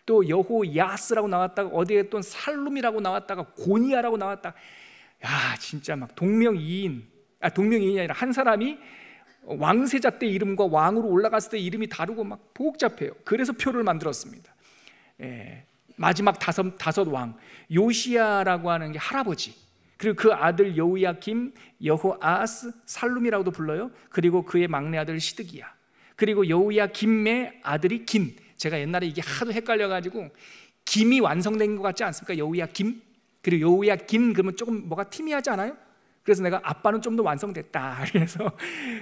또 여호야스라고 나왔다가 어디에 또 살룸이라고 나왔다가 고니야라고 나왔다가, 야, 진짜 막 동명이인이 아니라 한 사람이 왕세자 때 이름과 왕으로 올라갔을 때 이름이 다르고 막 복잡해요. 그래서 표를 만들었습니다. 마지막 다섯 왕, 요시야라고 하는 게 할아버지, 그리고 그 아들 여호야김, 여호아스, 살룸이라고도 불러요. 그리고 그의 막내 아들 시드기야, 그리고 여호야김의 아들이 긴. 제가 옛날에 이게 하도 헷갈려가지고 김이 완성된 것 같지 않습니까? 여호야김, 그리고 여호야김 그러면 조금 뭐가 티미하지 않아요? 그래서 내가 아빠는 좀 더 완성됐다 그래서,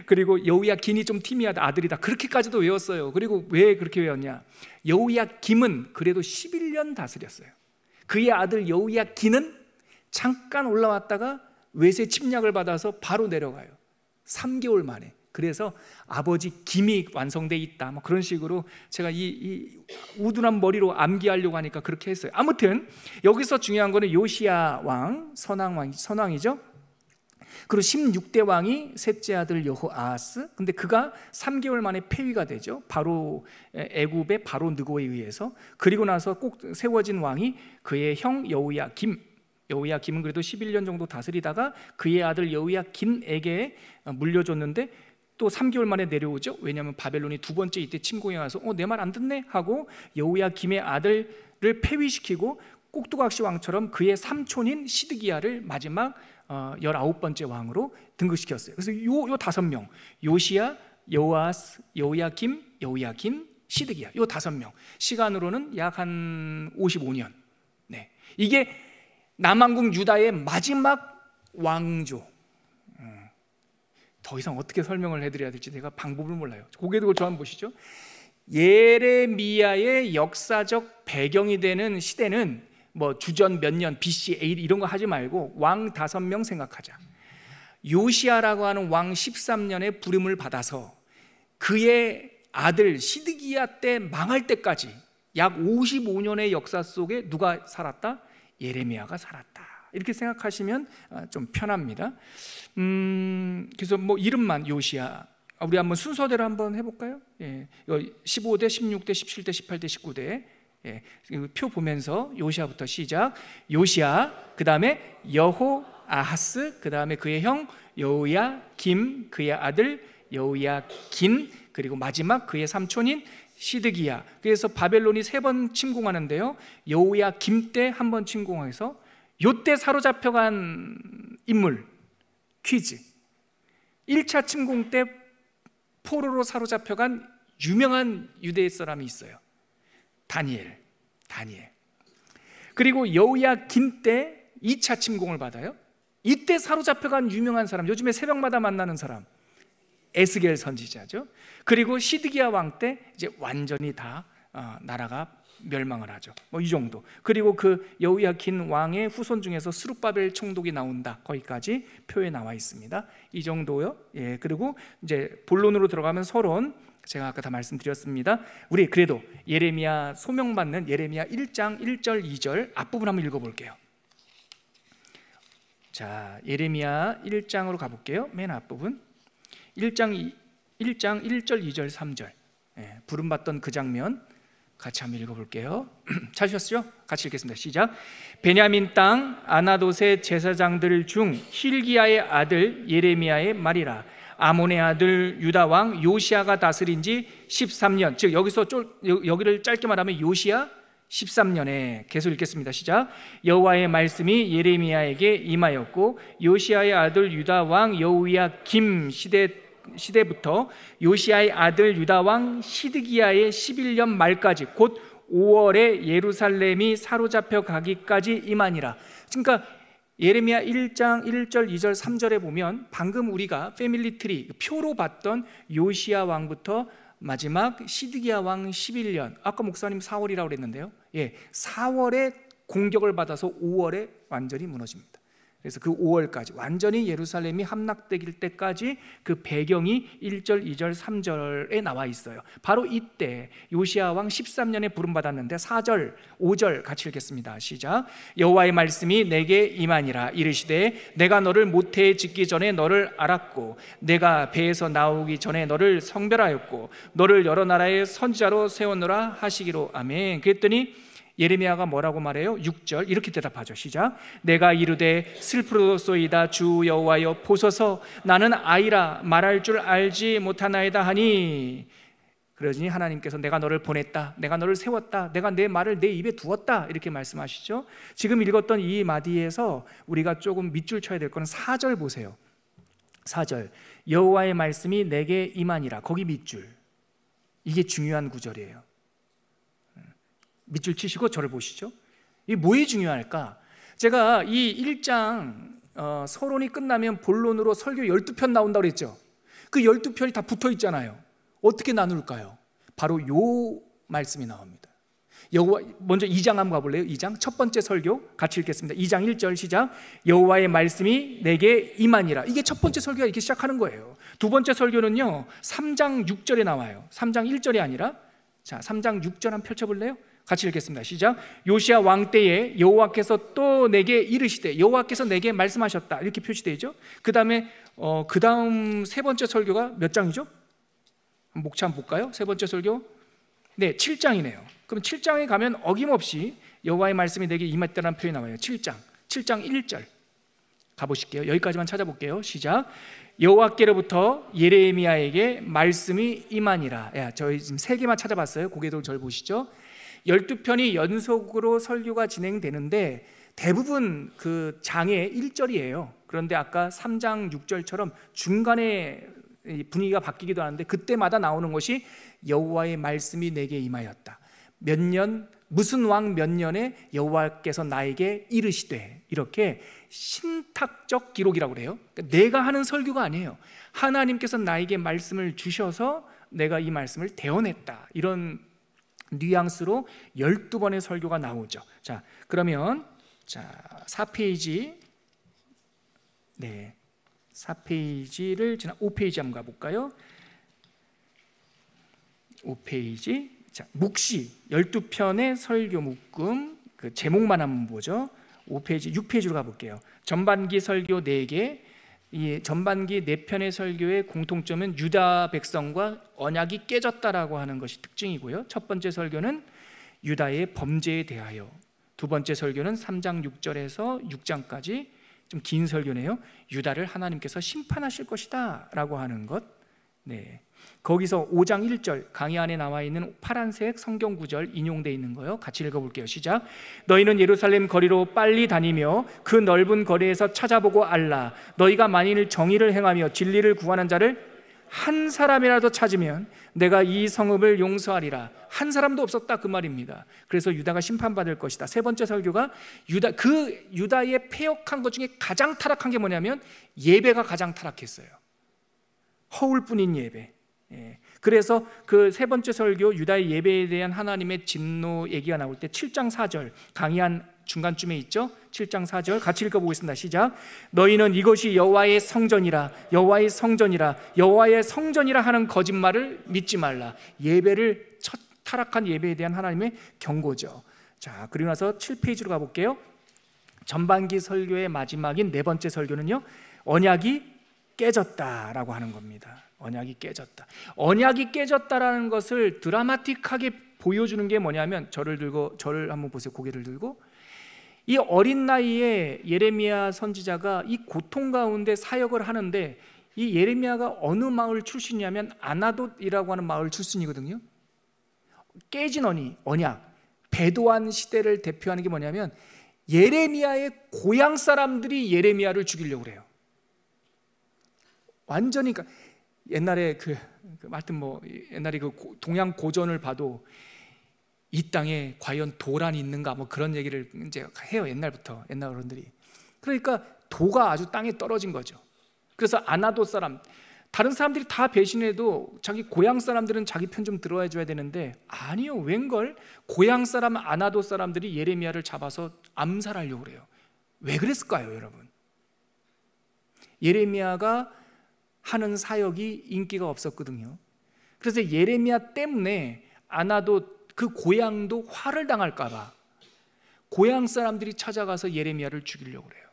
그리고 여호야김이 좀 티미하다, 아들이다, 그렇게까지도 외웠어요. 그리고 왜 그렇게 외웠냐? 여호야김은 그래도 11년 다스렸어요. 그의 아들 여호야김은 잠깐 올라왔다가 외세 침략을 받아서 바로 내려가요. 3개월 만에. 그래서 아버지 김이 완성돼 있다, 뭐 그런 식으로 제가 이 우둔한 머리로 암기하려고 하니까 그렇게 했어요. 아무튼 여기서 중요한 거는 요시야 왕, 선왕이죠. 그리고 16대 왕이 셋째 아들 여호아스. 근데 그가 3개월 만에 폐위가 되죠. 바로 애굽의 바로 느고에 의해서. 그리고 나서 꼭 세워진 왕이 그의 형 여호야김은 그래도 11년 정도 다스리다가 그의 아들 여호야김에게 물려줬는데 또 3개월 만에 내려오죠. 왜냐하면 바벨론이 두 번째 이때 침공해 와서 내 말 안 듣네 하고 여호야김의 아들을 폐위시키고 꼭두각시 왕처럼 그의 삼촌인 시드기야를 마지막 19번째 왕으로 등극시켰어요. 그래서 요 5명, 요시야, 여호아스, 여호야김, 시드기야. 요 5명. 시간으로는 약 한 55년. 네. 이게 남왕국 유다의 마지막 왕조. 더 이상 어떻게 설명을 해드려야 될지 제가 방법을 몰라요. 고개 들고 저 한번 보시죠. 예레미야의 역사적 배경이 되는 시대는 뭐 주전 몇 년, BC, AD 이런 거 하지 말고 왕 5명 생각하자. 요시야라고 하는 왕 13년의 부름을 받아서 그의 아들 시드기야 때 망할 때까지 약 55년의 역사 속에 누가 살았다? 예레미야가 살았다. 이렇게 생각하시면 좀 편합니다. 그래서 뭐 이름만 요시야. 우리 한번 순서대로 한번 해볼까요? 15대, 16대, 17대, 18대, 19대. 표 보면서 요시야부터 시작. 요시야, 그 다음에 여호아하스, 그 다음에 그의 형 여호야김, 그의 아들 여호야긴, 그리고 마지막 그의 삼촌인 시드기야. 그래서 바벨론이 3번 침공하는데요, 여호야김 때 한 번 침공해서 요때 사로잡혀간 인물 퀴즈. 1차 침공 때 포로로 사로잡혀간 유명한 유대 사람이 있어요. 다니엘. 그리고 여호야긴 때 2차 침공을 받아요. 이때 사로잡혀간 유명한 사람, 요즘에 새벽마다 만나는 사람, 에스겔 선지자죠. 그리고 시드기야 왕 때 이제 완전히 다 나라가 멸망을 하죠. 뭐 이 정도. 그리고 그 여호야긴 왕의 후손 중에서 스룹바벨 총독이 나온다. 거기까지 표에 나와 있습니다. 이 정도요. 그리고 이제 본론으로 들어가면 서론, 제가 아까 다 말씀드렸습니다. 우리 그래도 예레미야 소명받는 예레미야 1장 1절 2절 앞부분 한번 읽어볼게요. 자, 예레미야 1장으로 가볼게요. 맨 앞부분 1장 1절 2절 3절. 부름받던 그 장면 같이 한번 읽어볼게요. 찾으셨죠? 같이 읽겠습니다. 시작. 베냐민 땅 아나돗의 제사장들 중 힐기야의 아들 예레미야의 말이라. 아몬의 아들 유다 왕 요시야가 다스린 지 13년, 즉 여기를 짧게 말하면 요시야 13년에, 계속 읽겠습니다. 시작. 여호와의 말씀이 예레미야에게 임하였고 요시야의 아들 유다 왕 여호야김 시대부터 요시야의 아들 유다 왕 시드기야의 11년 말까지 곧 5월에 예루살렘이 사로잡혀 가기까지 임하니라. 그러니까 예레미야 1장 1절 2절 3절에 보면 방금 우리가 패밀리 트리 표로 봤던 요시야 왕부터 마지막 시드기야 왕 11년, 아까 목사님 4월이라고 그랬는데요, 4월에 공격을 받아서 5월에 완전히 무너집니다. 그래서 그 5월까지 완전히 예루살렘이 함락되길 때까지 그 배경이 1절, 2절, 3절에 나와 있어요. 바로 이때 요시야 왕 13년에 부름받았는데 4절, 5절 같이 읽겠습니다. 시작. 여호와의 말씀이 내게 임하니라. 이르시되 내가 너를 모태에 짓기 전에 너를 알았고 내가 배에서 나오기 전에 너를 성별하였고 너를 여러 나라의 선지자로 세웠노라 하시기로. 아멘. 그랬더니 예레미야가 뭐라고 말해요? 6절 이렇게 대답하죠. 시작. 내가 이르되 슬프도소이다 주 여호와여 보소서 나는 아이라 말할 줄 알지 못하나이다 하니, 그러니 하나님께서 내가 너를 보냈다, 내가 너를 세웠다, 내가 내 말을 내 입에 두었다, 이렇게 말씀하시죠. 지금 읽었던 이 마디에서 우리가 조금 밑줄 쳐야 될 거는 4절 보세요. 4절 여호와의 말씀이 내게 임하니라. 거기 밑줄, 이게 중요한 구절이에요. 밑줄 치시고 저를 보시죠. 이게 뭐에 중요할까? 제가 이 1장 서론이 끝나면 본론으로 설교 12편 나온다고 그랬죠. 그 12편이 다 붙어 있잖아요. 어떻게 나눌까요? 바로 요 말씀이 나옵니다. 먼저 2장 한번 가볼래요? 2장 첫 번째 설교 같이 읽겠습니다. 2장 1절 시작. 여호와의 말씀이 내게 임하니라. 이게 첫 번째 설교가 이렇게 시작하는 거예요. 두 번째 설교는요 3장 6절에 나와요. 3장 1절이 아니라, 자 3장 6절 한번 펼쳐볼래요? 같이 읽겠습니다. 시작. 요시야 왕 때에 여호와께서 또 내게 이르시되, 여호와께서 내게 말씀하셨다, 이렇게 표시되죠. 그 다음에 그 다음 세 번째 설교가 몇 장이죠? 목차 한번 볼까요? 세 번째 설교 7장이네요. 그럼 7장에 가면 어김없이 여호와의 말씀이 내게 임했다는 표현이 나와요. 7장 1절 가보실게요. 여기까지만 찾아볼게요. 시작. 여호와께로부터 예레미야에게 말씀이 임하니라. 저희 지금 3개만 찾아봤어요. 고개들 절 보시죠. 12편이 연속으로 설교가 진행되는데 대부분 그 장의 1절이에요. 그런데 아까 3장 6절처럼 중간에 분위기가 바뀌기도 하는데 그때마다 나오는 것이 여호와의 말씀이 내게 임하였다. 몇 년 무슨 왕 몇 년에 여호와께서 나에게 이르시되, 이렇게 신탁적 기록이라고 그래요. 그러니까 내가 하는 설교가 아니에요. 하나님께서 나에게 말씀을 주셔서 내가 이 말씀을 대언했다. 이런 뉘앙스로 12번의 설교가 나오죠. 자, 그러면 4페이지, 4페이지를 지나 5페이지 한번 가볼까요? 5페이지. 자, 묵시 12편의 설교 묶음, 그 제목만 한번 보죠. 5페이지, 6페이지로 가볼게요. 전반기 설교 4개. 이 전반기 4편의 설교의 공통점은 유다 백성과 언약이 깨졌다라고 하는 것이 특징이고요. 첫 번째 설교는 유다의 범죄에 대하여, 두 번째 설교는 3장 6절에서 6장까지 좀 긴 설교네요. 유다를 하나님께서 심판하실 것이다 라고 하는 것. 거기서 5장 1절, 강의 안에 나와 있는 파란색 성경 구절 인용되어 있는 거요. 같이 읽어볼게요. 시작. 너희는 예루살렘 거리로 빨리 다니며 그 넓은 거리에서 찾아보고 알라. 너희가 만일 정의를 행하며 진리를 구하는 자를 한 사람이라도 찾으면 내가 이 성읍을 용서하리라. 한 사람도 없었다, 그 말입니다. 그래서 유다가 심판받을 것이다. 세 번째 설교가 유다의 패역한 것 중에 가장 타락한 게 뭐냐면 예배가 가장 타락했어요. 허울뿐인 예배. 그래서 그 세 번째 설교 유다의 예배에 대한 하나님의 진노 얘기가 나올 때 7장 4절, 강의한 중간쯤에 있죠. 7장 4절 같이 읽어보겠습니다. 시작. 너희는 이것이 여호와의 성전이라, 여호와의 성전이라, 여호와의 성전이라 하는 거짓말을 믿지 말라. 예배를 타락한 예배에 대한 하나님의 경고죠. 자, 그리고 나서 7페이지로 가볼게요. 전반기 설교의 마지막인 네 번째 설교는요, 언약이 깨졌다라고 하는 겁니다. 언약이 깨졌다. 언약이 깨졌다라는 것을 드라마틱하게 보여주는 게 뭐냐면, 저를 한번 보세요. 고개를 들고. 이 어린 나이에 예레미야 선지자가 이 고통 가운데 사역을 하는데, 이 예레미야가 어느 마을 출신이냐면 아나돗이라고 하는 마을 출신이거든요. 깨진 언약, 배도한 시대를 대표하는 게 뭐냐면 예레미야의 고향 사람들이 예레미야를 죽이려고 그래요. 완전히. 그러니까 옛날에 옛날에 그 동양 고전을 봐도 이 땅에 과연 도란이 있는가 뭐 그런 얘기를 이제 해요. 옛날부터, 옛날 어른들이. 그러니까 도가 아주 땅에 떨어진 거죠. 그래서 아나돗 사람, 다른 사람들이 다 배신해도 자기 고향 사람들은 자기 편 좀 들어야 줘야 되는데, 아니요, 웬걸 고향 사람 아나돗 사람들이 예레미야를 잡아서 암살하려고 그래요. 왜 그랬을까요, 여러분? 예레미야가 하는 사역이 인기가 없었거든요. 그래서 예레미야 때문에 아나돗 그 고향도 화를 당할까 봐 고향 사람들이 찾아가서 예레미야를 죽이려고 그래요.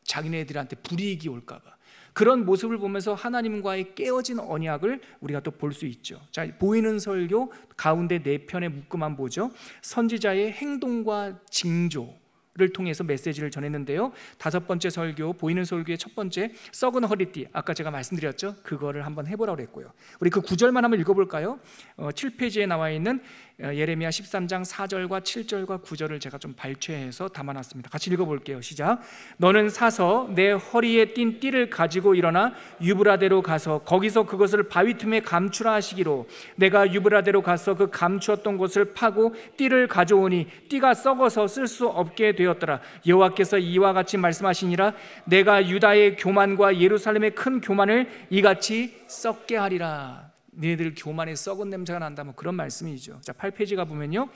자기네들한테 불이익이 올까 봐. 그런 모습을 보면서 하나님과의 깨어진 언약을 우리가 또 볼 수 있죠. 자, 보이는 설교 가운데 4편의 묶음만 보죠. 선지자의 행동과 징조를 통해서 메시지를 전했는데요. 5번째 설교, 보이는 설교의 첫 번째, 썩은 허리띠, 아까 제가 말씀드렸죠. 그거를 한번 해보라고 했고요. 우리 그 9절만 한번 읽어볼까요? 7페이지에 나와 있는 예레미야 13장 4절과 7절과 9절을 제가 좀 발췌해서 담아놨습니다. 같이 읽어볼게요. 시작. 너는 사서 내 허리에 띈 띠를 가지고 일어나 유브라데로 가서 거기서 그것을 바위 틈에 감추라 하시기로, 내가 유브라데로 가서 그 감추었던 곳을 파고 띠를 가져오니 띠가 썩어서 쓸 수 없게 되었더라. 여호와께서 이와 같이 말씀하시니라. 내가 유다의 교만과 예루살렘의 큰 교만을 이같이 썩게 하리라. 너희들 교만에 썩은 냄새가 난다, 뭐 그런 말씀이죠. 자, 8페이지 가보면요,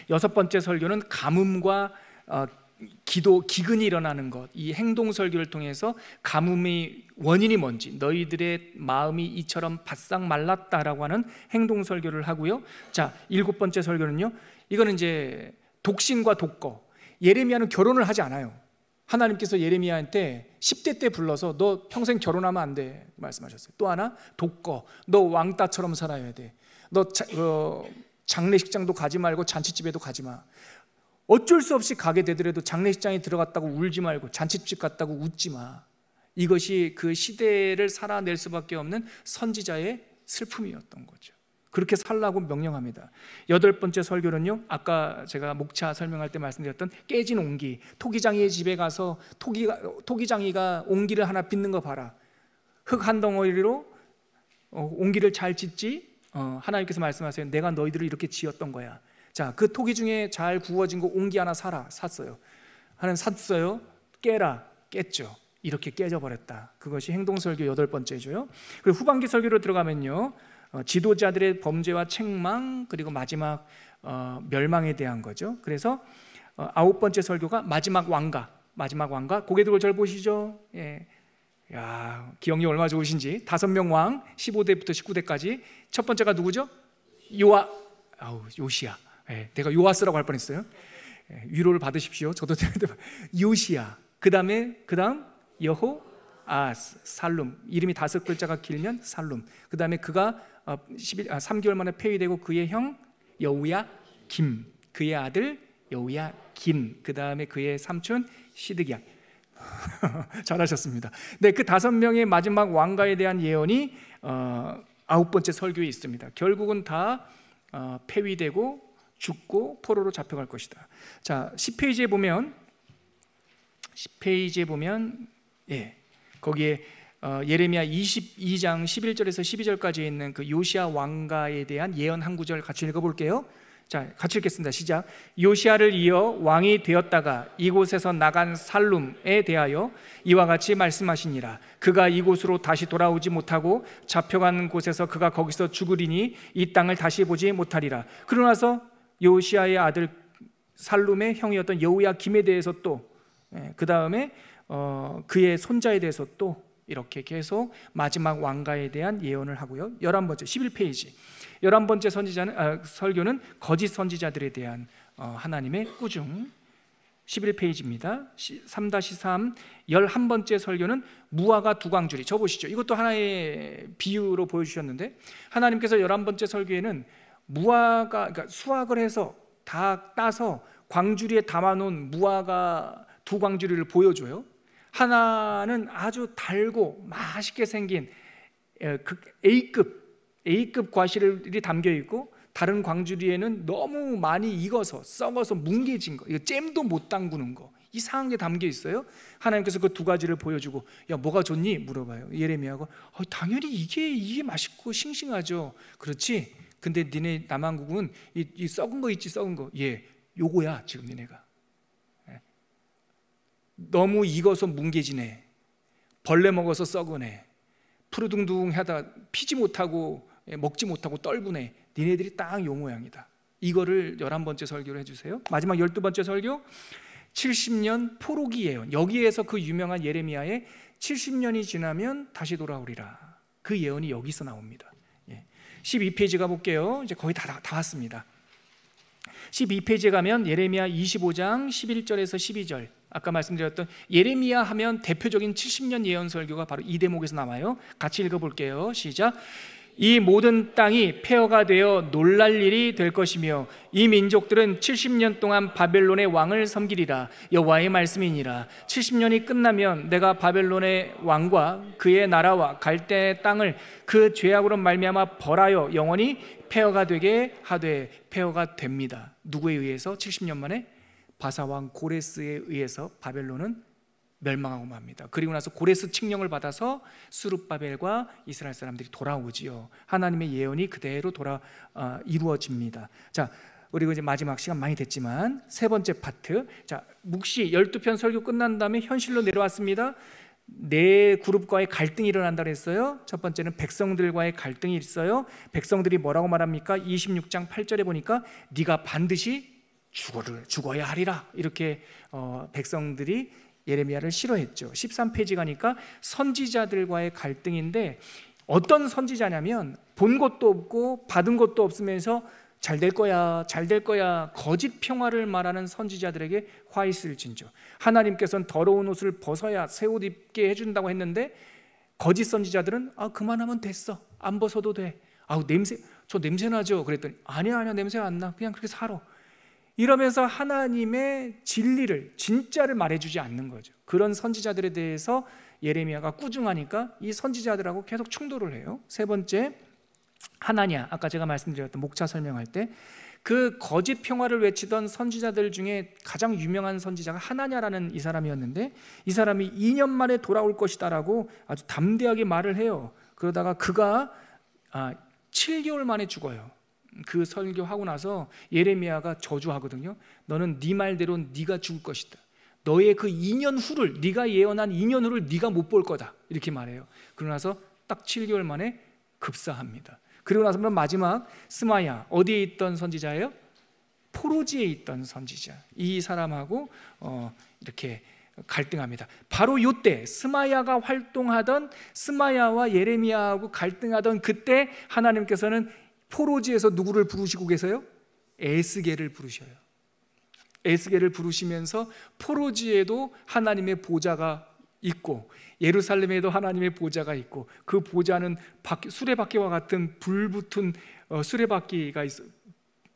6번째 설교는 가뭄과 기근이 일어나는 것, 이 행동 설교를 통해서 가뭄의 원인이 뭔지, 너희들의 마음이 이처럼 바싹 말랐다라고 하는 행동 설교를 하고요. 자, 7번째 설교는요, 이거는 이제 독신과 독거. 예레미야는 결혼을 하지 않아요. 하나님께서 예레미야한테 10대 때 불러서 너 평생 결혼하면 안 돼 말씀하셨어요. 또 하나, 독거. 너 왕따처럼 살아야 돼. 너 장례식장도 가지 말고 잔치집에도 가지 마. 어쩔 수 없이 가게 되더라도 장례식장에 들어갔다고 울지 말고 잔치집 갔다고 웃지 마. 이것이 그 시대를 살아낼 수밖에 없는 선지자의 슬픔이었던 거죠. 그렇게 살라고 명령합니다. 8번째 설교는요, 아까 제가 목차 설명할 때 말씀드렸던 깨진 옹기, 토기장이의 집에 가서 토기장이가 옹기를 하나 빚는 거 봐라. 흙 한 덩어리로 옹기를 잘 짓지? 하나님께서 말씀하세요. 내가 너희들을 이렇게 지었던 거야. 자, 그 토기 중에 잘 구워진 거 옹기 하나 샀어요. 하나님 샀어요. 깨라. 깼죠. 이렇게 깨져버렸다. 그것이 행동설교 8번째죠. 그리고 후반기 설교로 들어가면요, 지도자들의 범죄와 책망, 그리고 마지막 멸망에 대한 거죠. 그래서 9번째 설교가 마지막 왕가. 고개 들고 절 보시죠. 예. 야, 기억력 얼마나 좋으신지. 5명 왕, 15대부터 19대까지. 첫 번째가 누구죠? 요시야. 예, 내가 요아스라고 할 뻔했어요. 예, 위로를 받으십시오. 저도 요시야. 그 다음 여호아스, 살룸. 이름이 5글자가 길면 살룸. 그 다음에 그가 3개월 만에 폐위되고 그의 형 여우야김, 그의 아들 여우야긴, 그 다음에 그의 삼촌 시드기야. 잘하셨습니다. 네, 그 5명의 마지막 왕가에 대한 예언이 9번째 설교에 있습니다. 결국은 다 폐위되고 죽고 포로로 잡혀갈 것이다. 자, 10페이지에 보면 예, 거기에 예레미야 22장 11절에서 12절까지 있는 그 요시야 왕가에 대한 예언 한 구절 같이 읽어볼게요. 자, 같이 읽겠습니다. 시작. 요시야를 이어 왕이 되었다가 이곳에서 나간 살룸에 대하여 이와 같이 말씀하시니라. 그가 이곳으로 다시 돌아오지 못하고 잡혀간 곳에서 그가 거기서 죽으리니 이 땅을 다시 보지 못하리라. 그러고 나서 요시야의 아들 살룸의 형이었던 여우야김에 대해서 또, 그 다음에 그의 손자에 대해서 또 이렇게 계속 마지막 왕가에 대한 예언을 하고요. 11번째 11페이지 11번째 설교는 거짓 선지자들에 대한 하나님의 꾸중. 11페이지입니다 3-3 11번째 설교는 무화과 두광주리. 저 보시죠. 이것도 하나의 비유로 보여주셨는데, 하나님께서 11번째 설교에는 무화과, 그러니까 수확을 해서 다 따서 광주리에 담아놓은 무화과 두 광주리를 보여줘요. 하나는 아주 달고 맛있게 생긴 A급 과실이 담겨 있고, 다른 광주리에는 너무 많이 익어서 썩어서 뭉개진 거, 이거 잼도 못 담그는 거, 이상한 게 담겨 있어요. 하나님께서 그 2가지를 보여주고, 야, 뭐가 좋니? 물어봐요. 예레미야가 당연히 이게 맛있고 싱싱하죠. 그렇지? 근데 니네 남한국은 이 썩은 거 있지, 썩은 거. 예, 요거야 지금 니네가. 너무 익어서 뭉개지네, 벌레 먹어서 썩으네, 푸르둥둥하다 피지 못하고 먹지 못하고 떨구네. 니네들이 딱 요 모양이다. 이거를 11번째 설교를 해주세요. 마지막 12번째 설교, 70년 포로기 예언. 여기에서 그 유명한 예레미야의 70년이 지나면 다시 돌아오리라, 그 예언이 여기서 나옵니다. 12페이지 가볼게요. 이제 거의 다 왔습니다. 12페이지에 가면 예레미야 25장 11절에서 12절, 아까 말씀드렸던 예레미야 하면 대표적인 70년 예언 설교가 바로 이 대목에서 나와요. 같이 읽어볼게요. 시작. 이 모든 땅이 폐허가 되어 놀랄 일이 될 것이며 이 민족들은 70년 동안 바벨론의 왕을 섬기리라. 여호와의 말씀이니라. 70년이 끝나면 내가 바벨론의 왕과 그의 나라와 갈대의 땅을 그 죄악으로 말미암아 벌하여 영원히 폐허가 되게 하되, 폐허가 됩니다. 누구에 의해서? 70년 만에 바사왕 고레스에 의해서 바벨론은 멸망하고 맙니다. 그리고 나서 고레스 칙령을 받아서 스룹바벨과 이스라엘 사람들이 돌아오지요. 하나님의 예언이 그대로 이루어집니다. 자, 그리고 이제 마지막 시간 많이 됐지만 세 번째 파트. 자, 묵시 12편 설교 끝난 다음에 현실로 내려왔습니다. 네 그룹과의 갈등이 일어난다 그랬어요. 첫 번째는 백성들과의 갈등이 있어요. 백성들이 뭐라고 말합니까? 26장 8절에 보니까 네가 반드시 죽어야 하리라, 이렇게 백성들이 예레미야를 싫어했죠. 13페이지 가니까 선지자들과의 갈등인데, 어떤 선지자냐면 본 것도 없고 받은 것도 없으면서 잘 될 거야 거짓 평화를 말하는 선지자들에게 화 있을진저. 하나님께서는 더러운 옷을 벗어야 새 옷 입게 해준다고 했는데, 거짓 선지자들은 그만하면 됐어, 안 벗어도 돼. 저 냄새 나죠? 그랬더니 아니야 냄새 안 나, 그냥 그렇게 살아. 이러면서 하나님의 진짜를 말해주지 않는 거죠. 그런 선지자들에 대해서 예레미야가 꾸중하니까 이 선지자들하고 계속 충돌을 해요. 세 번째, 하나냐, 아까 제가 말씀드렸던 목차 설명할 때 그 거짓 평화를 외치던 선지자들 중에 가장 유명한 선지자가 하나냐라는 이 사람이었는데, 이 사람이 2년 만에 돌아올 것이다라고 아주 담대하게 말을 해요. 그러다가 그가 7개월 만에 죽어요. 그 설교하고 나서 예레미야가 저주하거든요. 너는 네 말대로 네가 죽을 것이다. 너의 그 2년 후를, 네가 예언한 2년 후를 네가 못 볼 거다, 이렇게 말해요. 그러고 나서 딱 7개월 만에 급사합니다. 그리고 나서 마지막 스마야, 어디에 있던 선지자예요? 포로지에 있던 선지자. 이 사람하고 이렇게 갈등합니다. 바로 이때 스마야가 활동하던, 스마야와 예레미야하고 갈등하던 그때 하나님께서는 포로지에서 누구를 부르시고 계세요? 에스겔을 부르셔요. 에스겔을 부르시면서 포로지에도 하나님의 보좌가 있고 예루살렘에도 하나님의 보좌가 있고, 그 보좌는 수레바퀴와 같은 불붙은 수레바퀴가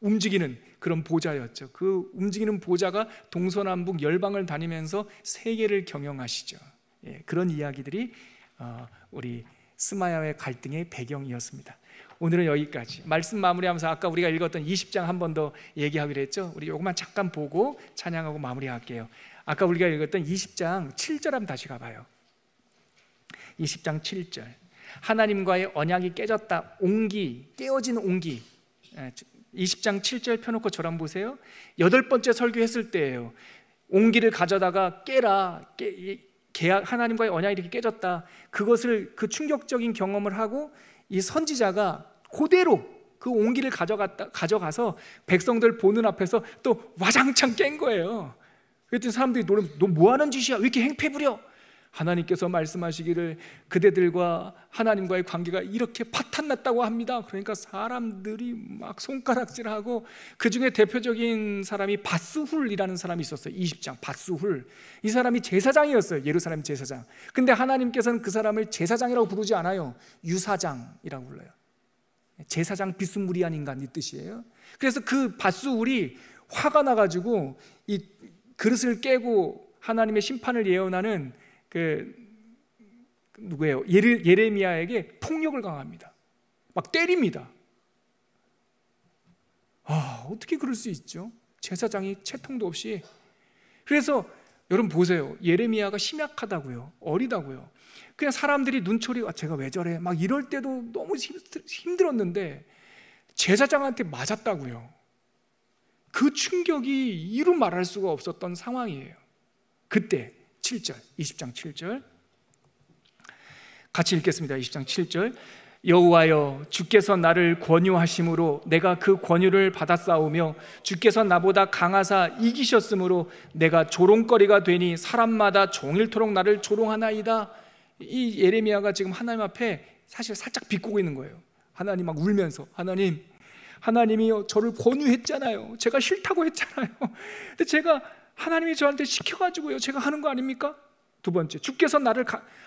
움직이는 그런 보좌였죠. 그 움직이는 보좌가 동서남북 열방을 다니면서 세계를 경영하시죠. 그런 이야기들이 우리 스마야의 갈등의 배경이었습니다. 오늘은 여기까지. 말씀 마무리하면서 아까 우리가 읽었던 20장 한 번 더 얘기하기로 했죠. 우리 요것만 잠깐 보고 찬양하고 마무리할게요. 아까 우리가 읽었던 20장 7절 한번 다시 가봐요. 20장 7절. 하나님과의 언약이 깨졌다. 옹기, 깨어진 옹기. 20장 7절 펴놓고 저랑 보세요. 8번째 설교했을 때예요. 옹기를 가져다가 깨라. 계약, 하나님과의 언약이 이렇게 깨졌다. 그것을, 그 충격적인 경험을 하고 이 선지자가 그대로 그 옹기를 가져가서 백성들 보는 앞에서 또 와장창 깬 거예요. 그랬더니 사람들이 놀라면서 너 뭐하는 짓이야? 왜 이렇게 행패 부려? 하나님께서 말씀하시기를 그대들과 하나님과의 관계가 이렇게 파탄났다고 합니다. 그러니까 사람들이 막 손가락질하고, 그 중에 대표적인 사람이 바스훌이라는 사람이 있었어요. 20장 바스훌. 이 사람이 제사장이었어요. 예루살렘 제사장. 근데 하나님께서는 그 사람을 제사장이라고 부르지 않아요. 유사장이라고 불러요. 제사장 비스무리한 인간, 이 뜻이에요. 그래서 그 바스훌이 화가 나가지고 이 그릇을 깨고 하나님의 심판을 예언하는 누구예요? 예레미야에게 폭력을 강합니다. 막 때립니다. 어떻게 그럴 수 있죠? 제사장이 채통도 없이. 그래서 여러분 보세요. 예레미야가 심약하다고요, 어리다고요. 그냥 사람들이 눈초리, 제가 왜 저래? 막 이럴 때도 너무 힘들었는데 제사장한테 맞았다고요. 그 충격이 이루 말할 수가 없었던 상황이에요. 그때 7절, 20장 7절 같이 읽겠습니다. 20장 7절. 여호와여, 주께서 나를 권유하심으로 내가 그 권유를 받았사오며 주께서 나보다 강하사 이기셨으므로 내가 조롱거리가 되니 사람마다 종일토록 나를 조롱하나이다. 이 예레미야가 지금 하나님 앞에 사실 살짝 비꼬고 있는 거예요. 하나님 막 울면서, 하나님이요, 저를 권유했잖아요. 제가 싫다고 했잖아요. 근데 하나님이 저한테 시켜가지고요, 제가 하는 거 아닙니까? 두 번째, 주께서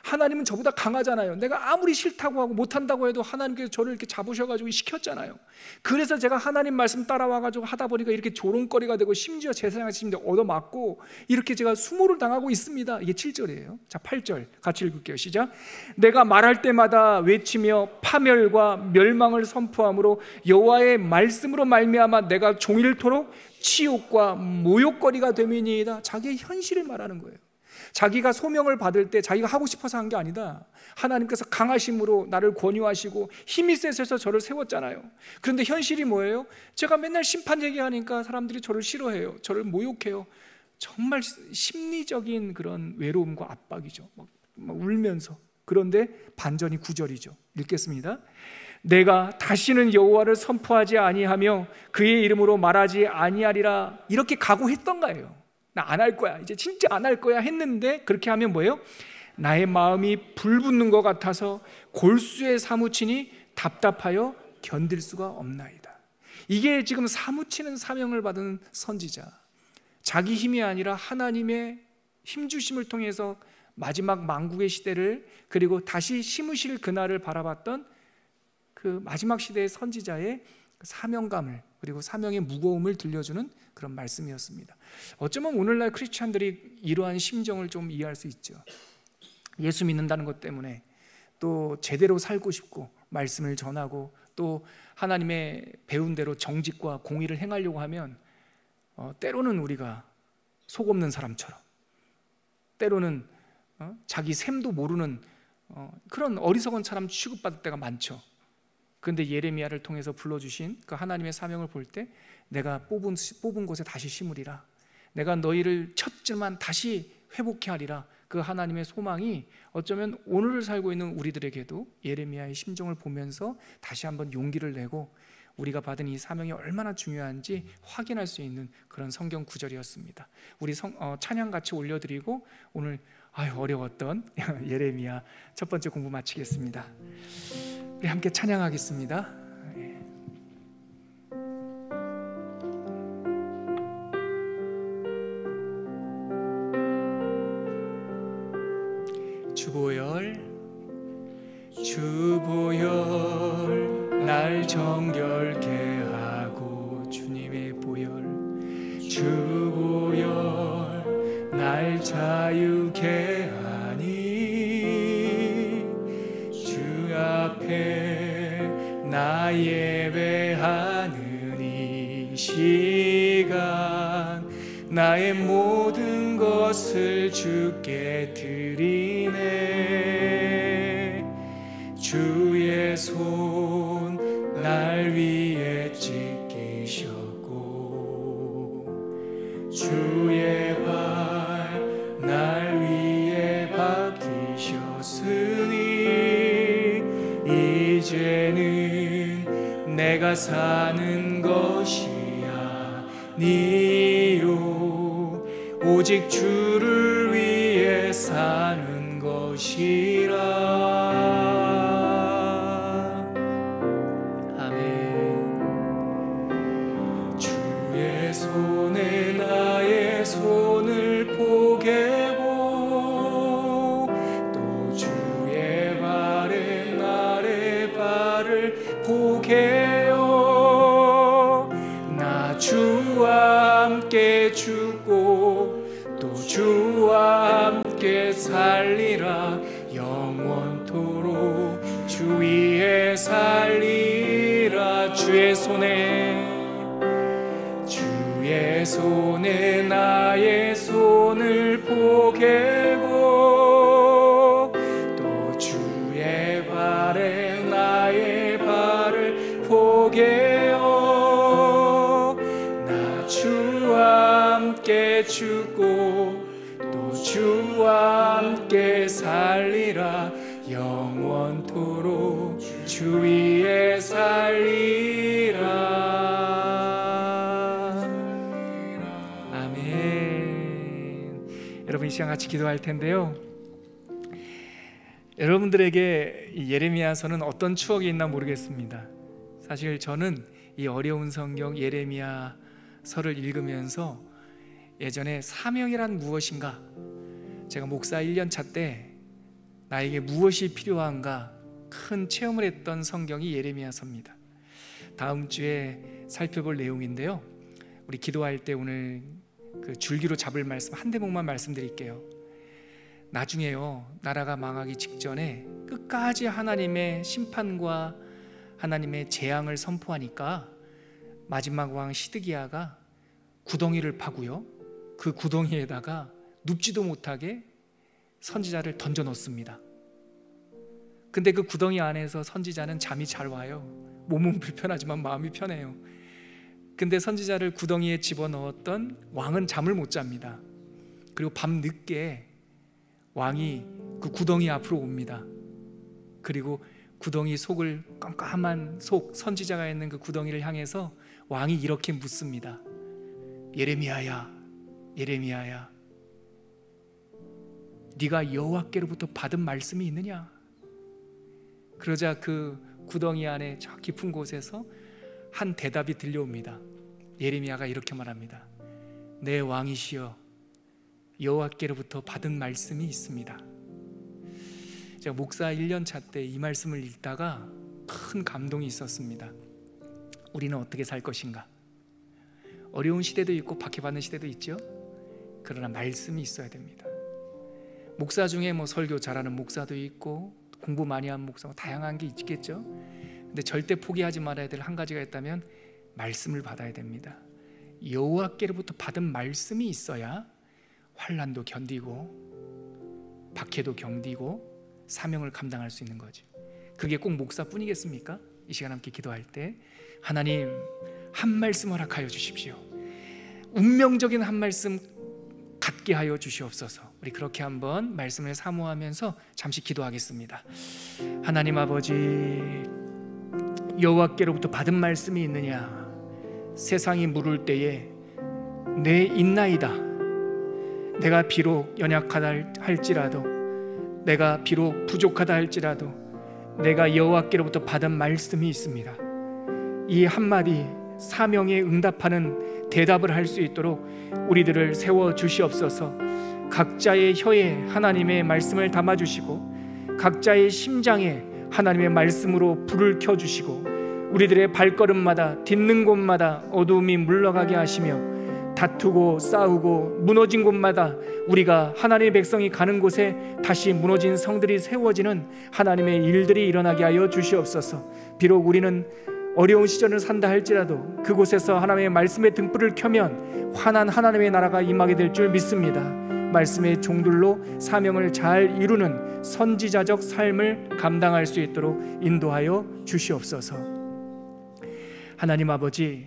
하나님은 저보다 강하잖아요. 내가 아무리 싫다고 하고 못한다고 해도 하나님께서 저를 이렇게 잡으셔가지고 시켰잖아요. 그래서 제가 하나님 말씀 따라와가지고 하다 보니까 이렇게 조롱거리가 되고, 심지어 제사장님들 얻어맞고 이렇게 제가 수모를 당하고 있습니다. 이게 7절이에요. 자, 8절 같이 읽을게요. 시작. 내가 말할 때마다 외치며 파멸과 멸망을 선포함으로 여호와의 말씀으로 말미암아 내가 종일토록 치욕과 모욕거리가 됨이니이다. 자기의 현실을 말하는 거예요. 자기가 소명을 받을 때 자기가 하고 싶어서 한 게 아니다. 하나님께서 강하심으로 나를 권유하시고 힘이 세셔서 저를 세웠잖아요. 그런데 현실이 뭐예요? 제가 맨날 심판 얘기하니까 사람들이 저를 싫어해요. 저를 모욕해요. 정말 심리적인 그런 외로움과 압박이죠. 막 울면서. 그런데 반전이 9절이죠. 읽겠습니다. 내가 다시는 여호와를 선포하지 아니하며 그의 이름으로 말하지 아니하리라. 이렇게 각오했던 거예요. 나 안 할 거야, 이제 진짜 안 할 거야 했는데, 그렇게 하면 뭐예요? 나의 마음이 불붙는 것 같아서 골수에 사무치니 답답하여 견딜 수가 없나이다. 이게 지금 사무치는 사명을 받은 선지자, 자기 힘이 아니라 하나님의 힘주심을 통해서 마지막 만국의 시대를, 그리고 다시 심으실 그날을 바라봤던 그 마지막 시대의 선지자의 사명감을, 그리고 사명의 무거움을 들려주는 그런 말씀이었습니다. 어쩌면 오늘날 크리스찬들이 이러한 심정을 좀 이해할 수 있죠. 예수 믿는다는 것 때문에 또 제대로 살고 싶고 말씀을 전하고 또 하나님의 배운 대로 정직과 공의를 행하려고 하면 때로는 우리가 속 없는 사람처럼, 때로는 자기 셈도 모르는 그런 어리석은 사람 취급받을 때가 많죠. 그런데 예레미야를 통해서 불러주신 그 하나님의 사명을 볼 때 내가 뽑은 곳에 다시 심으리라, 내가 너희를 쳤지만 다시 회복케 하리라, 그 하나님의 소망이 어쩌면 오늘을 살고 있는 우리들에게도 예레미야의 심정을 보면서 다시 한번 용기를 내고 우리가 받은 이 사명이 얼마나 중요한지 확인할 수 있는 그런 성경 구절이었습니다. 우리 찬양 같이 올려드리고 오늘 어려웠던 예레미야 첫 번째 공부 마치겠습니다. 우리 함께 찬양하겠습니다. 주보혈 날 정결케 하고, 주님의 보혈 주보혈 날 자유케 하니, 주 앞에 나 예배하는 이 시간 나의 모든 것을 주께 드리네. 주의 손 날 위에 찢기셨고, 주의 발 날 위에 박히셨으니, 이제는 내가 사는 것이 아니요 오직 주를 위해 사는 것이라. 손에 나의 손을 포개고, 또 주의 발에 나의 발을 포개요. 나 주와 함께 죽고 또 주와 함께 살리라. 영원토록 주 위에 살리라. 주의 손에 나의 손을 포개고, 또 주의 발에 나의 발을 포개어. 나 주와 함께 죽고 또 주와 함께 살리라. 영원토록 주 위에 살리라. 여러분, 이 시간 같이 기도할 텐데요, 여러분들에게 이 예레미야서는 어떤 추억이 있나 모르겠습니다. 사실 저는 이 어려운 성경 예레미야서를 읽으면서 예전에 사명이란 무엇인가, 제가 목사 1년차 때 나에게 무엇이 필요한가 큰 체험을 했던 성경이 예레미야서입니다. 다음 주에 살펴볼 내용인데요, 우리 기도할 때 오늘 그 줄기로 잡을 말씀 한 대목만 말씀드릴게요. 나중에요, 나라가 망하기 직전에 끝까지 하나님의 심판과 하나님의 재앙을 선포하니까 마지막 왕 시드기야가 구덩이를 파고요, 그 구덩이에다가 눕지도 못하게 선지자를 던져 넣습니다. 근데 그 구덩이 안에서 선지자는 잠이 잘 와요. 몸은 불편하지만 마음이 편해요. 근데 선지자를 구덩이에 집어넣었던 왕은 잠을 못 잡니다. 그리고 밤늦게 왕이 그 구덩이 앞으로 옵니다. 그리고 구덩이 속을, 깜깜한 속, 선지자가 있는 그 구덩이를 향해서 왕이 이렇게 묻습니다. 예레미야야, 예레미야야, 네가 여호와께로부터 받은 말씀이 있느냐? 그러자 그 구덩이 안에 저 깊은 곳에서 한 대답이 들려옵니다. 예레미야가 이렇게 말합니다. 내 왕이시여, 여호와께로부터 받은 말씀이 있습니다. 제가 목사 1년차 때 이 말씀을 읽다가 큰 감동이 있었습니다. 우리는 어떻게 살 것인가? 어려운 시대도 있고 박해받는 시대도 있죠. 그러나 말씀이 있어야 됩니다. 목사 중에 설교 잘하는 목사도 있고 공부 많이 한 목사, 다양한 게 있겠죠. 근데 절대 포기하지 말아야 될 한 가지가 있다면 말씀을 받아야 됩니다. 여호와께로부터 받은 말씀이 있어야 환난도 견디고 박해도 견디고 사명을 감당할 수 있는 거죠. 그게 꼭 목사뿐이겠습니까? 이 시간 함께 기도할 때 하나님 한 말씀 허락하여 주십시오. 운명적인 한 말씀 갖게 하여 주시옵소서. 우리 그렇게 한번 말씀을 사모하면서 잠시 기도하겠습니다. 하나님 아버지, 여호와께로부터 받은 말씀이 있느냐? 세상이 물을 때에 내 있나이다. 내가 비록 연약하다 할지라도, 내가 비록 부족하다 할지라도 내가 여호와께로부터 받은 말씀이 있습니다. 이 한마디 사명에 응답하는 대답을 할 수 있도록 우리들을 세워 주시옵소서. 각자의 혀에 하나님의 말씀을 담아주시고 각자의 심장에 하나님의 말씀으로 불을 켜주시고 우리들의 발걸음마다 딛는 곳마다 어두움이 물러가게 하시며 다투고 싸우고 무너진 곳마다 우리가 하나님의 백성이 가는 곳에 다시 무너진 성들이 세워지는 하나님의 일들이 일어나게 하여 주시옵소서. 비록 우리는 어려운 시절을 산다 할지라도 그곳에서 하나님의 말씀의 등불을 켜면 환한 하나님의 나라가 임하게 될 줄 믿습니다. 말씀의 종들로 사명을 잘 이루는 선지자적 삶을 감당할 수 있도록 인도하여 주시옵소서. 하나님 아버지,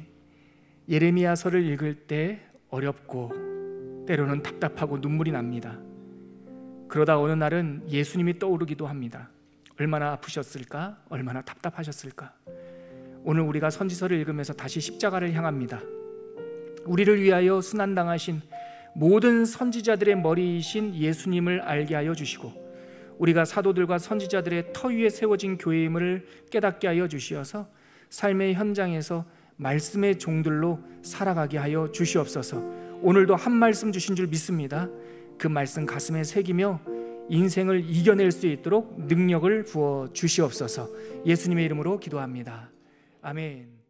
예레미야서를 읽을 때 어렵고 때로는 답답하고 눈물이 납니다. 그러다 어느 날은 예수님이 떠오르기도 합니다. 얼마나 아프셨을까? 얼마나 답답하셨을까? 오늘 우리가 선지서를 읽으면서 다시 십자가를 향합니다. 우리를 위하여 순환당하신 모든 선지자들의 머리이신 예수님을 알게 하여 주시고 우리가 사도들과 선지자들의 터 위에 세워진 교회임을 깨닫게 하여 주시어서 삶의 현장에서 말씀의 종들로 살아가게 하여 주시옵소서. 오늘도 한 말씀 주신 줄 믿습니다. 그 말씀 가슴에 새기며 인생을 이겨낼 수 있도록 능력을 부어 주시옵소서. 예수님의 이름으로 기도합니다. 아멘.